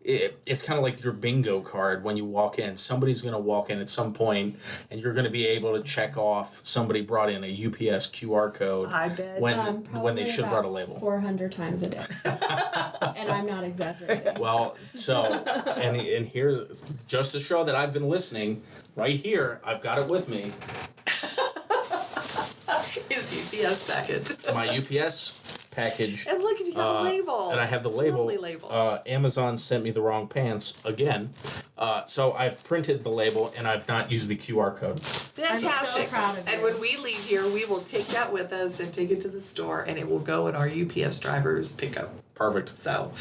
it's kind of like your bingo card when you walk in. Somebody's going to walk in at some point, and you're going to be able to check off somebody brought in a UPS QR code. I bet. When they should have brought a label. 400 times a day. And I'm not exaggerating. Well, so and here's just to show that I've been listening. Right here, I've got it with me. His UPS package. My UPS package. And look at you have the label. And I have the Totally label. label. Amazon sent me the wrong pants again. So I've printed the label and I've not used the QR code. Fantastic. I'm so proud of you. And when we leave here, we will take that with us and take it to the store, and it will go in our UPS driver's pickup. Perfect. So,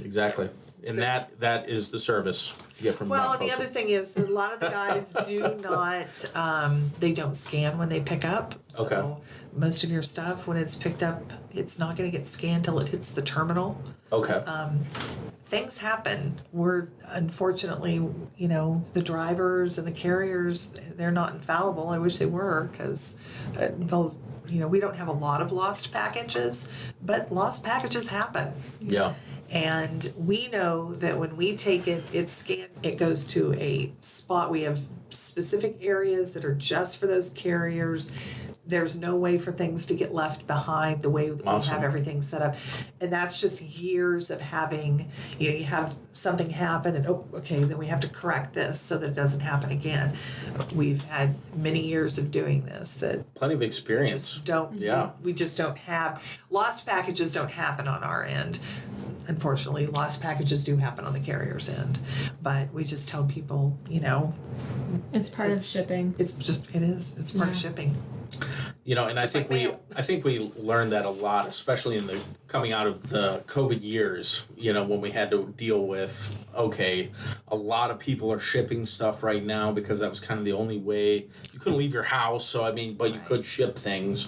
Exactly. And So- that is the service you get from well, and the Postal. other thing is that a lot of the guys do not, they don't scan when they pick up. So Okay. most of your stuff, when it's picked up, it's not going to get scanned till it hits the terminal. Okay. Things happen. We're unfortunately, the drivers and the carriers, they're not infallible. I wish they were, because they'll, we don't have a lot of lost packages, but lost packages happen. Yeah. And we know that when we take it, it's scanned, it goes to a spot. We have specific areas that are just for those carriers. There's no way for things to get left behind the way that Awesome. we have everything set up. And that's just years of having, you have something happen and, then we have to correct this so that it doesn't happen again. We've had many years of doing this that Plenty of experience. we just don't have, lost packages don't happen on our end. Unfortunately, lost packages do happen on the carrier's end, but we just tell people, It's part of shipping. it's part of shipping. And I Just think like mail. I think we learned that a lot, especially in the coming out of the COVID years, when we had to deal with, a lot of people are shipping stuff right now because that was kind of the only way. You couldn't leave your house, so but you could ship things.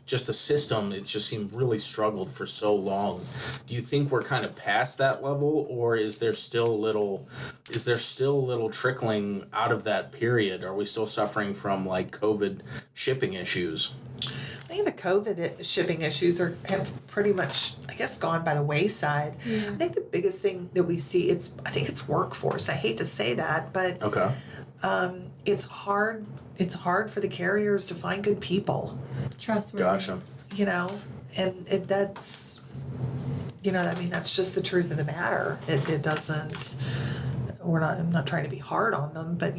Just the system, it just seemed really struggled for so long. Do you think we're kind of past that level, or is there still a little trickling out of that period? Are we still suffering from like COVID shipping issues? I think the COVID shipping issues have pretty much, I guess, gone by the wayside. Yeah. I think the biggest thing that we see, it's workforce. I hate to say that, but Okay. it's hard. It's hard for the carriers to find good people. Trustworthy. Gotcha. And that's, that's just the truth of the matter. It doesn't. I'm not trying to be hard on them, but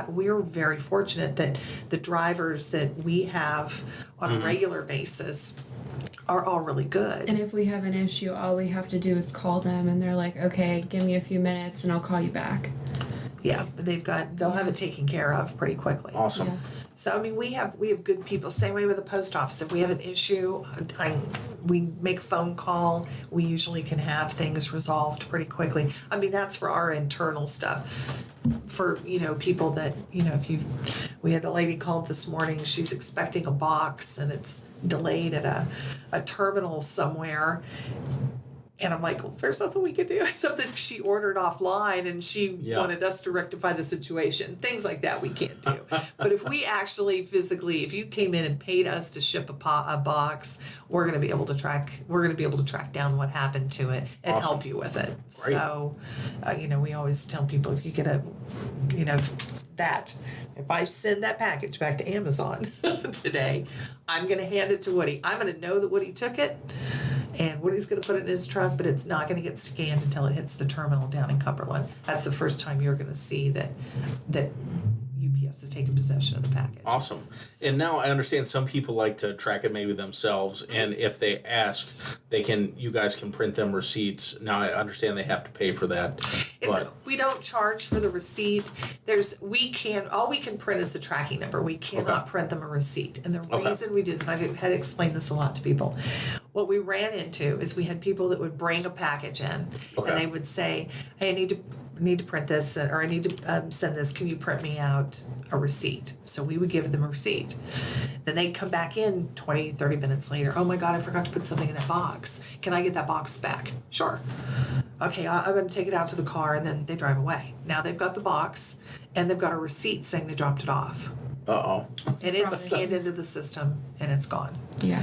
we're very fortunate that the drivers that we have on a regular basis are all really good. And if we have an issue, all we have to do is call them, and they're like, "Okay, give me a few minutes, and I'll call you back." Yeah, but they'll have it taken care of pretty quickly. Awesome. Yeah. So we have good people. Same way with the post office. If we have an issue, we make a phone call. We usually can have things resolved pretty quickly. That's for our internal stuff. For people that we had a lady called this morning. She's expecting a box and it's delayed at a terminal somewhere. And I'm like, well, there's nothing we can do. It's something she ordered offline and she wanted us to rectify the situation. Things like that we can't do. But if we actually physically, if you came in and paid us to ship a box, we're going to be able to track down what happened to it and Awesome. help you with it. Great. So, we always tell people if you get if I send that package back to Amazon today, I'm going to hand it to Woody. I'm going to know that Woody took it. And Woody's going to put it in his truck, but it's not going to get scanned until it hits the terminal down in Cumberland. That's the first time you're going to see that UPS has taken possession of the package. Awesome. And now I understand some people like to track it maybe themselves, and if they ask, you guys can print them receipts. Now I understand they have to pay for that. We don't charge for the receipt. All we can print is the tracking number. We cannot print them a receipt. And the reason we do that, I've had to explain this a lot to people. What we ran into is we had people that would bring a package in, and they would say, "Hey, I need to print this, or I need to send this. Can you print me out a receipt?" So we would give them a receipt. Then they'd come back in 20, 30 minutes later. "Oh my God, I forgot to put something in that box. Can I get that box back?" "Sure." "Okay, I'm going to take it out to the car," and then they drive away. Now they've got the box, and they've got a receipt saying they dropped it off. Uh-oh. And it's scanned into the system, and it's gone. Yeah.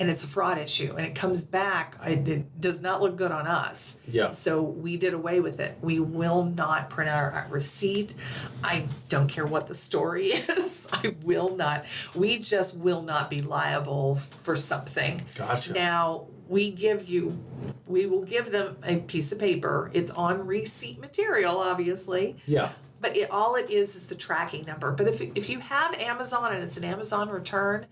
And it's a fraud issue, and it comes back. It does not look good on us. Yeah. So we did away with it. We will not print out our receipt. I don't care what the story is. I will not. We just will not be liable for something. Gotcha. Now, we will give them a piece of paper. It's on receipt material, obviously. Yeah. But all it is the tracking number. But if you have Amazon and it's an Amazon return,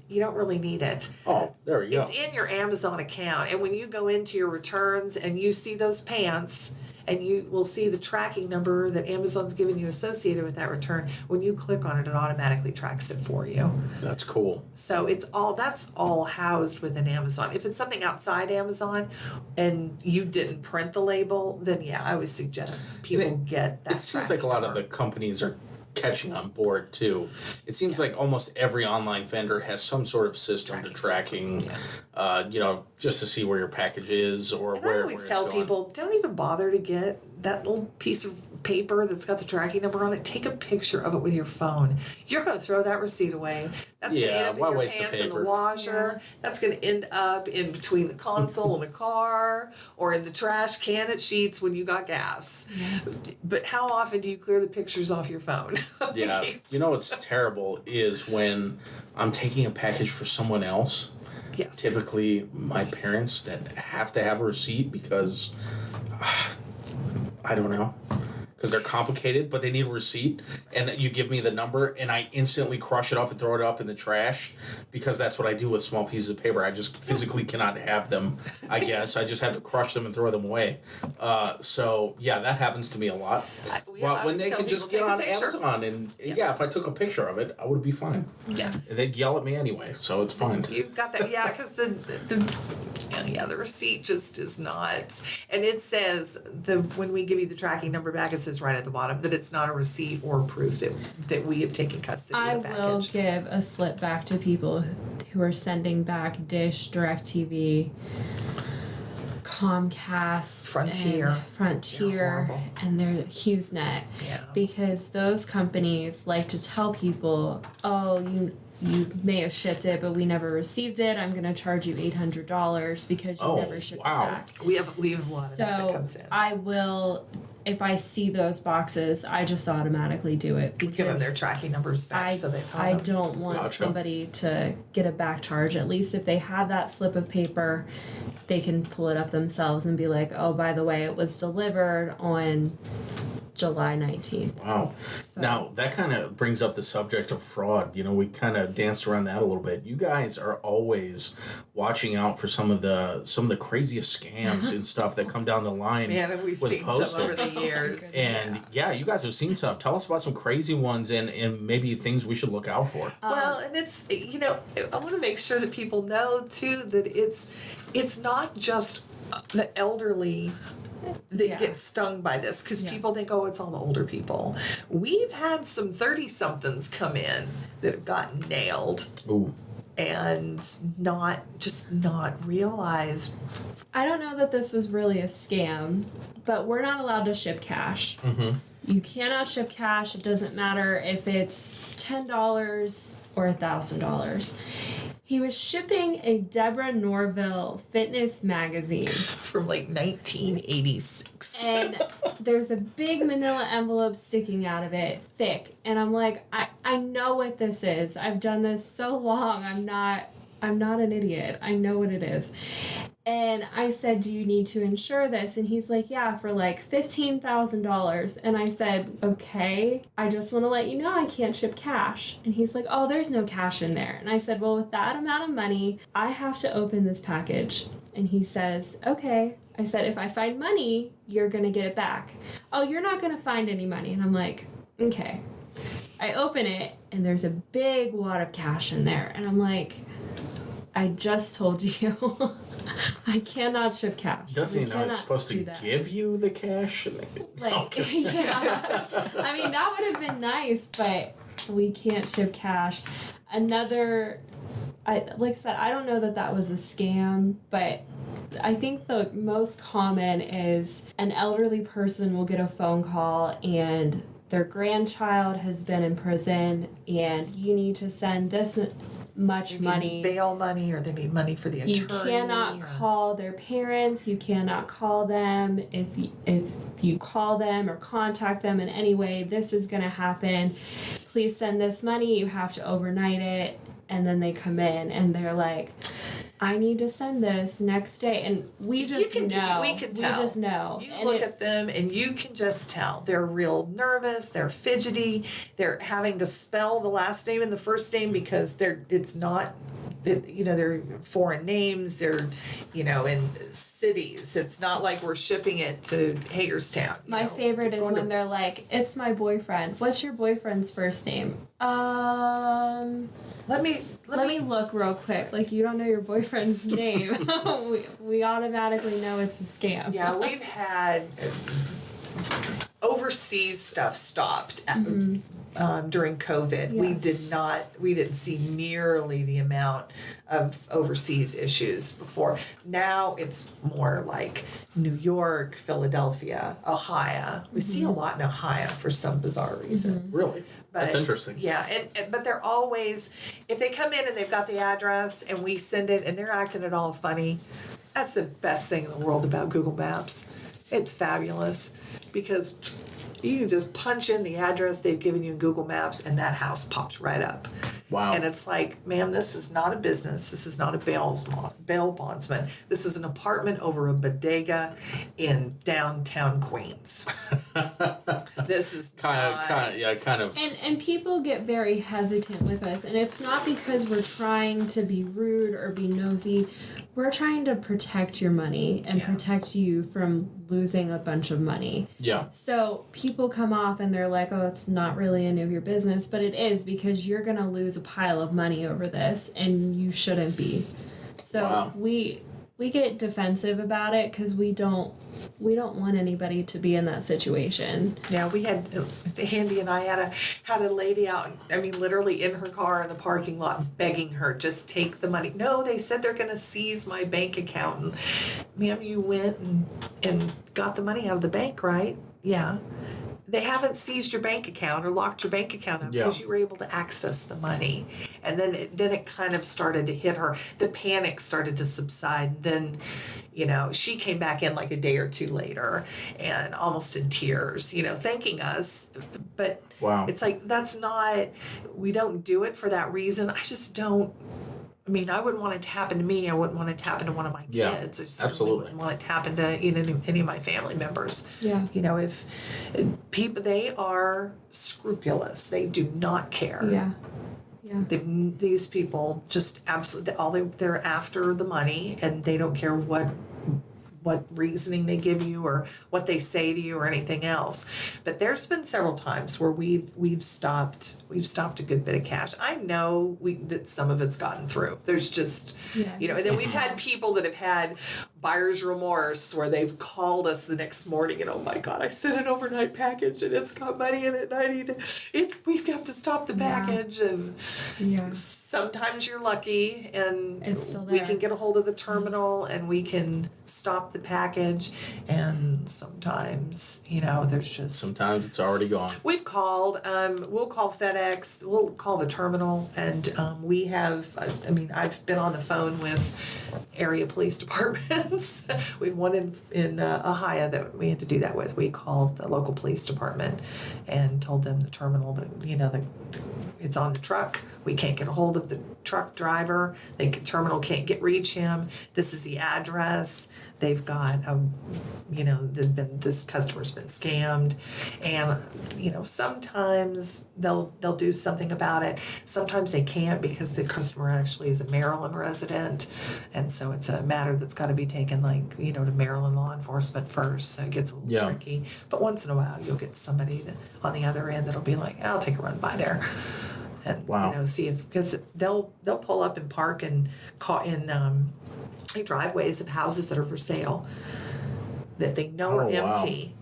you don't really need it. Oh, there you go. It's in your Amazon account. And when you go into your returns and you see those pants, and you will see the tracking number that Amazon's given you associated with that return, when you click on it, it automatically tracks it for you. That's cool. So that's all housed within Amazon. If it's something outside Amazon and you didn't print the label, then yeah, I would suggest people get that. It seems like a lot of the companies are catching on board too. It seems like almost every online vendor has some sort of system to tracking, just to see where your package is or and where I always where tell it's going. people, don't even bother to get that little piece of paper that's got the tracking number on it. Take a picture of it with your phone. You're going to throw that receipt away. That's going to end up in your pants in the washer. That's going to end up in between the console in the car or in the trash can at Sheetz when you got gas. But how often do you clear the pictures off your phone? Yeah. You know what's terrible is when I'm taking a package for someone else. Yes. Typically my parents that have to have a receipt because I don't know. Because they're complicated, but they need a receipt, and you give me the number, and I instantly crush it up and throw it up in the trash, because that's what I do with small pieces of paper. I just physically cannot have them, I guess. I just have to crush them and throw them away. So, yeah, that happens to me a lot. Well, when they could just get on Amazon, and if I took a picture of it, I would be fine. Yeah. And they'd yell at me anyway, so it's fine. You've got that, because the receipt just is not, and it says when we give you the tracking number back, it says right at the bottom that it's not a receipt or proof that we have taken custody of the package. I will give a slip back to people who are sending back Dish, DirecTV, Comcast, Frontier, and their HughesNet, because those companies like to tell people, oh, you may have shipped it, but we never received it. I'm going to charge you $800 because you never shipped it back. We have a lot of that comes in. I will, if I see those boxes, I just automatically do it because give them their tracking numbers back so they I don't want somebody to get a back charge. At least if they have that slip of paper, they can pull it up themselves and be like, oh, by the way, it was delivered on July 19th. Wow. So. Now, that kind of brings up the subject of fraud. We kind of danced around that a little bit. You guys are always watching out for some of the craziest scams and stuff that come down the line we've with seen Postal. some over the years. And you guys have seen some. Tell us about some crazy ones and maybe things we should look out for. Well, and it's, I want to make sure that people know too that it's not just the elderly that get stung by this, because people think, oh, it's all the older people. We've had some 30-somethings come in that have gotten nailed. Ooh. And not realized. I don't know that this was really a scam, but we're not allowed to ship cash. Mm-hmm. You cannot ship cash. It doesn't matter if it's $10 or $1,000. He was shipping a Deborah Norville fitness magazine. From like 1986. And there's a big manila envelope sticking out of it, thick. And I'm like, I know what this is. I've done this so long. I'm not an idiot. I know what it is. And I said, do you need to insure this? And he's like, yeah, for like $15,000. And I said, okay, I just want to let you know I can't ship cash. And he's like, oh, there's no cash in there. And I said, well, with that amount of money, I have to open this package. And he says, okay. I said, if I find money, you're going to get it back. Oh, you're not going to find any money. And I'm like, okay. I open it and there's a big wad of cash in there. And I'm like, I just told you I cannot ship cash. Doesn't he know he's supposed to give you the cash? Yeah. I mean, that would have been nice, but we can't ship cash. Like I said, I don't know that was a scam, but I think the most common is an elderly person will get a phone call and their grandchild has been in prison and you need to send this much money. Bail money, or they need money for the attorney. You cannot call their parents. You cannot call them. If you call them or contact them in any way, this is going to happen. Please send this money. You have to overnight it. And then they come in and they're like, I need to send this next day, and we just know. We can tell. We just know. You look at them, and you can just tell. They're real nervous. They're fidgety. They're having to spell the last name and the first name because they're foreign names. They're, in cities. It's not like we're shipping it to Hagerstown. My favorite is when they're like, "It's my boyfriend. What's your boyfriend's first name?" Let me look real quick. Like, you don't know your boyfriend's name. we automatically know it's a scam. Yeah, we've had overseas stuff stopped during COVID. Yes. We didn't see nearly the amount of overseas issues before. Now it's more like New York, Philadelphia, Ohio. We see a lot in Ohio for some bizarre reason. Really? That's interesting. Yeah, but they're always, if they come in and they've got the address and we send it and they're acting at all funny, that's the best thing in the world about Google Maps. It's fabulous because you can just punch in the address they've given you in Google Maps and that house pops right up. Wow. And it's like, ma'am, this is not a business. This is not a bail bondsman. This is an apartment over a bodega in downtown Queens. This is kind of. And people get very hesitant with us, and it's not because we're trying to be rude or be nosy. We're trying to protect your money and protect you from losing a bunch of money. Yeah. So people come off and they're like, "Oh, it's not really any of your business," but it is, because you're gonna lose a pile of money over this, and you shouldn't be. So we get defensive about it because we don't want anybody to be in that situation. Yeah, we had Andy and I had a lady out. I mean, literally in her car in the parking lot, begging her, just take the money. No, they said they're going to seize my bank account. And, ma'am, you went and got the money out of the bank, right? Yeah. They haven't seized your bank account or locked your bank account up because you were able to access the money. And then it kind of started to hit her. The panic started to subside. Then, she came back in like a day or two later and almost in tears, thanking us. But it's like, we don't do it for that reason. I just don't. I mean, I wouldn't want it to happen to me. I wouldn't want it to happen to one of my kids. I certainly wouldn't want it to happen to any of my family members. Yeah. If people, they are scrupulous. They do not care. Yeah. Yeah. These people just absolutely, they're after the money, and they don't care what reasoning they give you or what they say to you or anything else. But there's been several times where we've stopped a good bit of cash. I know that some of it's gotten through. There's just, and then we've had people that have had buyer's remorse where they've called us the next morning and, oh my God, I sent an overnight package and it's got money in it and we've got to stop the package. And sometimes you're lucky and it's still there. We can get a hold of the terminal and we can stop the package, and sometimes sometimes it's already gone. We've called we'll call FedEx, we'll call the terminal, and we have I've been on the phone with area police departments. We had one in Ohio that we had to do that with. We called the local police department and told them the terminal that it's on the truck. We can't get a hold of the truck driver. The terminal can't reach him. This is the address. They've got this customer's been scammed, and sometimes they'll do something about it. Sometimes they can't because the customer actually is a Maryland resident, and so it's a matter that's got to be taken to Maryland law enforcement first. So it gets a little tricky. But once in a while, you'll get somebody on the other end that'll be like, "I'll take a run by there." And see if, because they'll pull up and park and caught in driveways of houses that are for sale that they know are empty,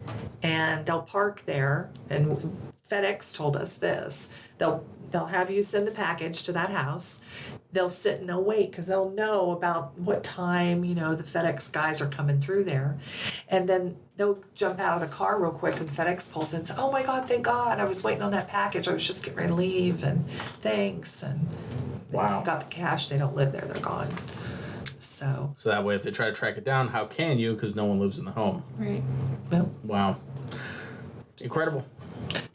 and they'll park there. And FedEx told us this: they'll have you send the package to that house. They'll sit and they'll wait because they'll know about what time the FedEx guys are coming through there, and then they'll jump out of the car real quick when FedEx pulls in and say, "Oh my God, thank God, I was waiting on that package. I was just getting ready to leave, and thanks." And they've got the cash. They don't live there. They're gone. So that way, if they try to track it down, how can you? Because no one lives in the home. Right. Well, wow. Incredible.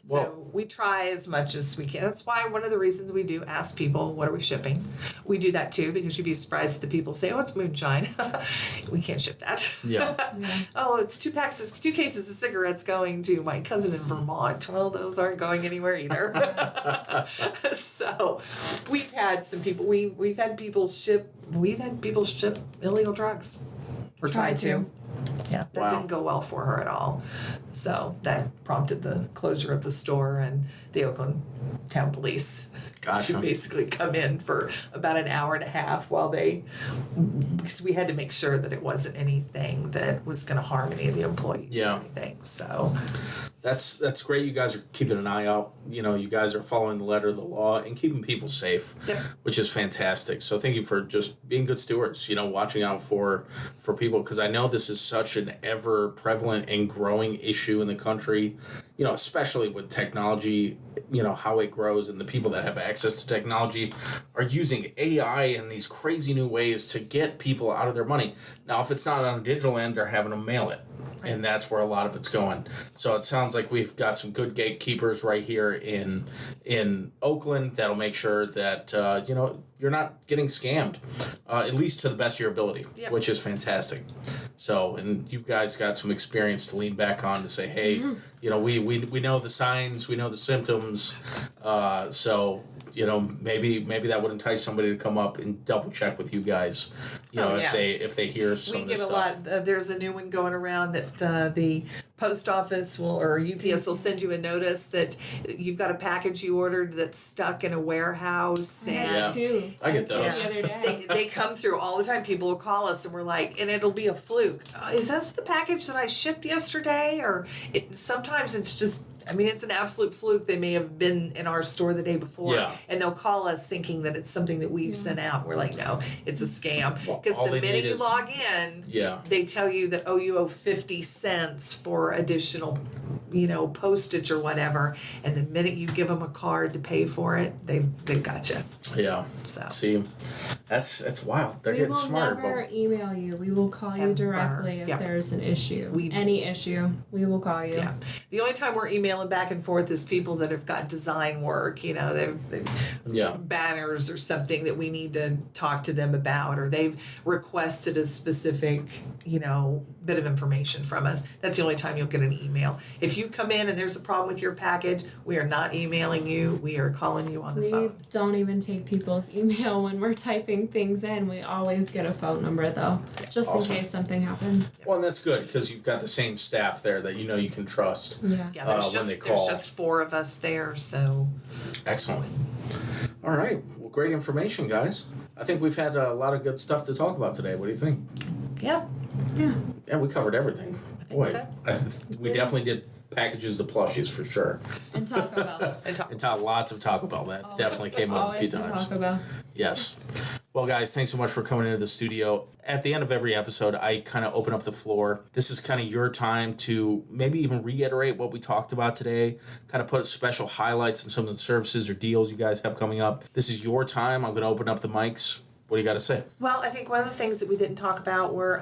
So we try as much as we can. That's why one of the reasons we do ask people, what are we shipping? We do that too, because you'd be surprised if the people say, oh, it's moonshine. We can't ship that. Yeah. Oh, it's 2 cases of cigarettes going to my cousin in Vermont. Well, those aren't going anywhere either. So we've had some people, we've had people ship illegal drugs. Or tried to. Yeah, that didn't go well for her at all. So that prompted the closure of the store and the Oakland Town Police to basically come in for about an hour and a half because we had to make sure that it wasn't anything that was going to harm any of the employees or anything. So that's great. You guys are keeping an eye out. You guys are following the letter of the law and keeping people safe, which is fantastic. So thank you for just being good stewards, watching out for people, because I know this is such an ever prevalent and growing issue in the country, especially with technology, how it grows, and the people that have access to technology are using AI in these crazy new ways to get people out of their money. Now, if it's not on a digital end, they're having to mail it. And that's where a lot of it's going. So it sounds like we've got some good gatekeepers right here in Oakland that'll make sure that you're not getting scammed, at least to the best of your ability, which is fantastic. So, and you guys got some experience to lean back on to say, hey, we know the signs, we know the symptoms, so maybe that would entice somebody to come up and double check with you guys, if they hear some of this stuff. We get a lot. There's a new one going around that the post office or UPS will send you a notice that you've got a package you ordered that's stuck in a warehouse. I get those. The other day. They come through all the time. People will call us and we're like, and it'll be a fluke. Is this the package that I shipped yesterday? Or sometimes it's just, it's an absolute fluke. They may have been in our store the day before, and they'll call us thinking that it's something that we've sent out. We're like, no, it's a scam. Because the minute you log in, they tell you that, you owe 50 cents for additional, postage or whatever. And the minute you give them a card to pay for it, they've got you. Yeah. So see, that's wild. They're getting smart. We will never email you. We will call you directly if there's an issue. Any issue, we will call you. Yeah. The only time we're emailing back and forth is people that have got design work, they've banners or something that we need to talk to them about, or they've requested a specific, bit of information from us. That's the only time you'll get an email. If you come in and there's a problem with your package, we are not emailing you. We are calling you on the phone. We don't even take people's email when we're typing things in. We always get a phone number, though, just in case something happens. Well, and that's good because you've got the same staff there that you can trust. Yeah, there's just 4 of us there, so. Excellent. All right. Well, great information, guys. I think we've had a lot of good stuff to talk about today. What do you think? Yeah. Yeah, we covered everything. I think so. We definitely did packages the plushies for sure. And Taco Bell. and lots of Taco Bell. That definitely came up a few times. Taco Bell. Yes. Well, guys, thanks so much for coming into the studio. At the end of every episode, I kind of open up the floor. This is kind of your time to maybe even reiterate what we talked about today, kind of put special highlights on some of the services or deals you guys have coming up. This is your time. I'm going to open up the mics. What do you got to say? Well, I think one of the things that we didn't talk about were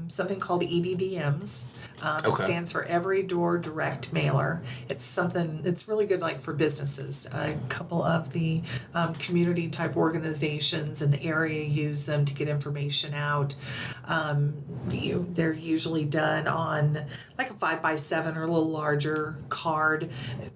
something called EDDMs. It stands for Every Door Direct Mailer. It's something that's really good, like for businesses. A couple of the community type organizations in the area use them to get information out. They're usually done on like a 5x7 or a little larger card,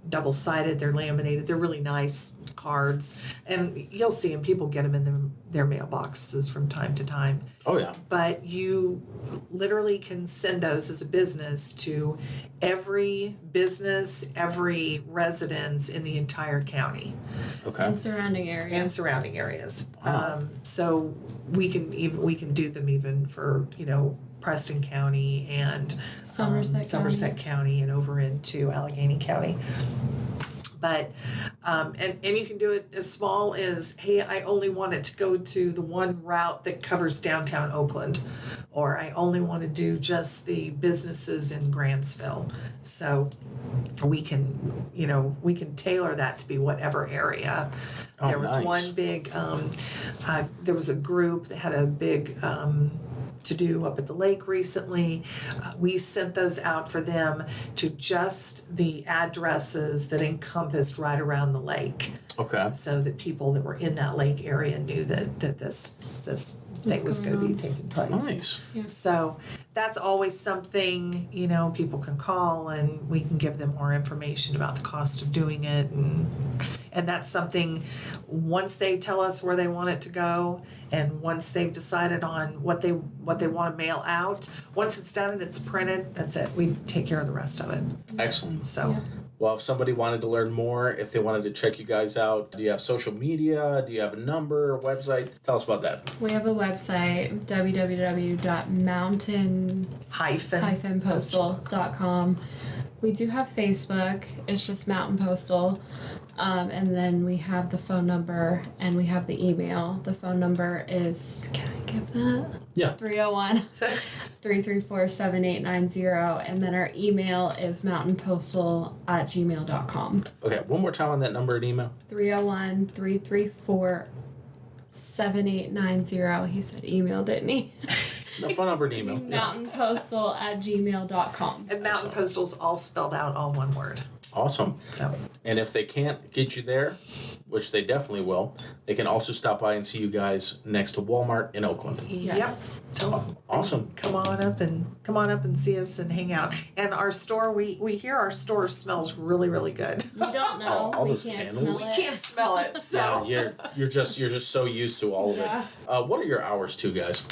double-sided. They're laminated. They're really nice cards, and you'll see them. People get them in their mailboxes from time to time. Oh yeah. But you literally can send those as a business to every business, every residence in the entire county. Okay. And surrounding areas. Wow. So we can do them even for Preston County and Somerset County and over into Allegheny County. But, and you can do it as small as, hey, I only want it to go to the one route that covers downtown Oakland, or I only want to do just the businesses in Grantsville. So we can tailor that to be whatever area. There was one big, there was a group that had a big, to do up at the lake recently. We sent those out for them to just the addresses that encompassed right around the lake. Okay. So that people that were in that lake area knew that this thing was going to be taking place. Nice. Yeah. So that's always something, people can call and we can give them more information about the cost of doing it. And that's something, once they tell us where they want it to go and once they've decided on what they want to mail out, once it's done and it's printed, that's it. We take care of the rest of it. Excellent. So. Yeah. Well, if somebody wanted to learn more, if they wanted to check you guys out, do you have social media? Do you have a number, website? Tell us about that. We have a website, www.mountain-postal.com. We do have Facebook. It's just Mountain Postal. And then we have the phone number and we have the email. The phone number is, can I give that? Yeah. 301-334-7890. And then our email is mountainpostal@gmail.com. Okay, one more time on that number and email. 301-334-7890. He said email, didn't he? No, phone number and email. mountainpostal@gmail.com. And Mountain Postal's all spelled out, all one word. Awesome. So. And if they can't get you there, which they definitely will, they can also stop by and see you guys next to Walmart in Oakland. Yes. Yep. So Awesome. come on up and see us and hang out. And our store, we hear our store smells really, really good. We don't know. All we those can't candles. smell it. Can't smell it. So Yeah, you're just so used to all of Yeah. it. What are your hours too, guys?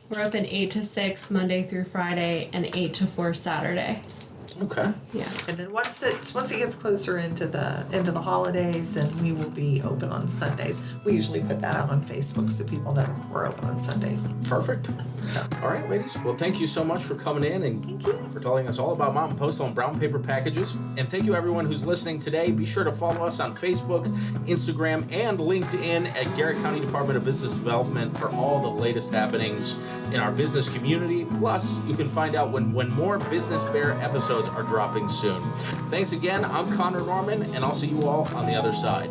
We're open 8 to 6 Monday through Friday and 8 to 4 Saturday. Okay. Yeah. and then once it gets closer into the holidays, then we will be open on Sundays. We usually put that out on Facebook so people know we're open on Sundays. Perfect. So All right, ladies. Well, thank you so much for coming in and for telling us all about Mountain Postal and brown paper packages. And thank you everyone who's listening today. Be sure to follow us on Facebook, Instagram, and LinkedIn at Garrett County Department of Business Development for all the latest happenings in our business community. Plus, you can find out when more Business B.E.A.R episodes are dropping soon. Thanks again. I'm Connor Norman, and I'll see you all on the other side.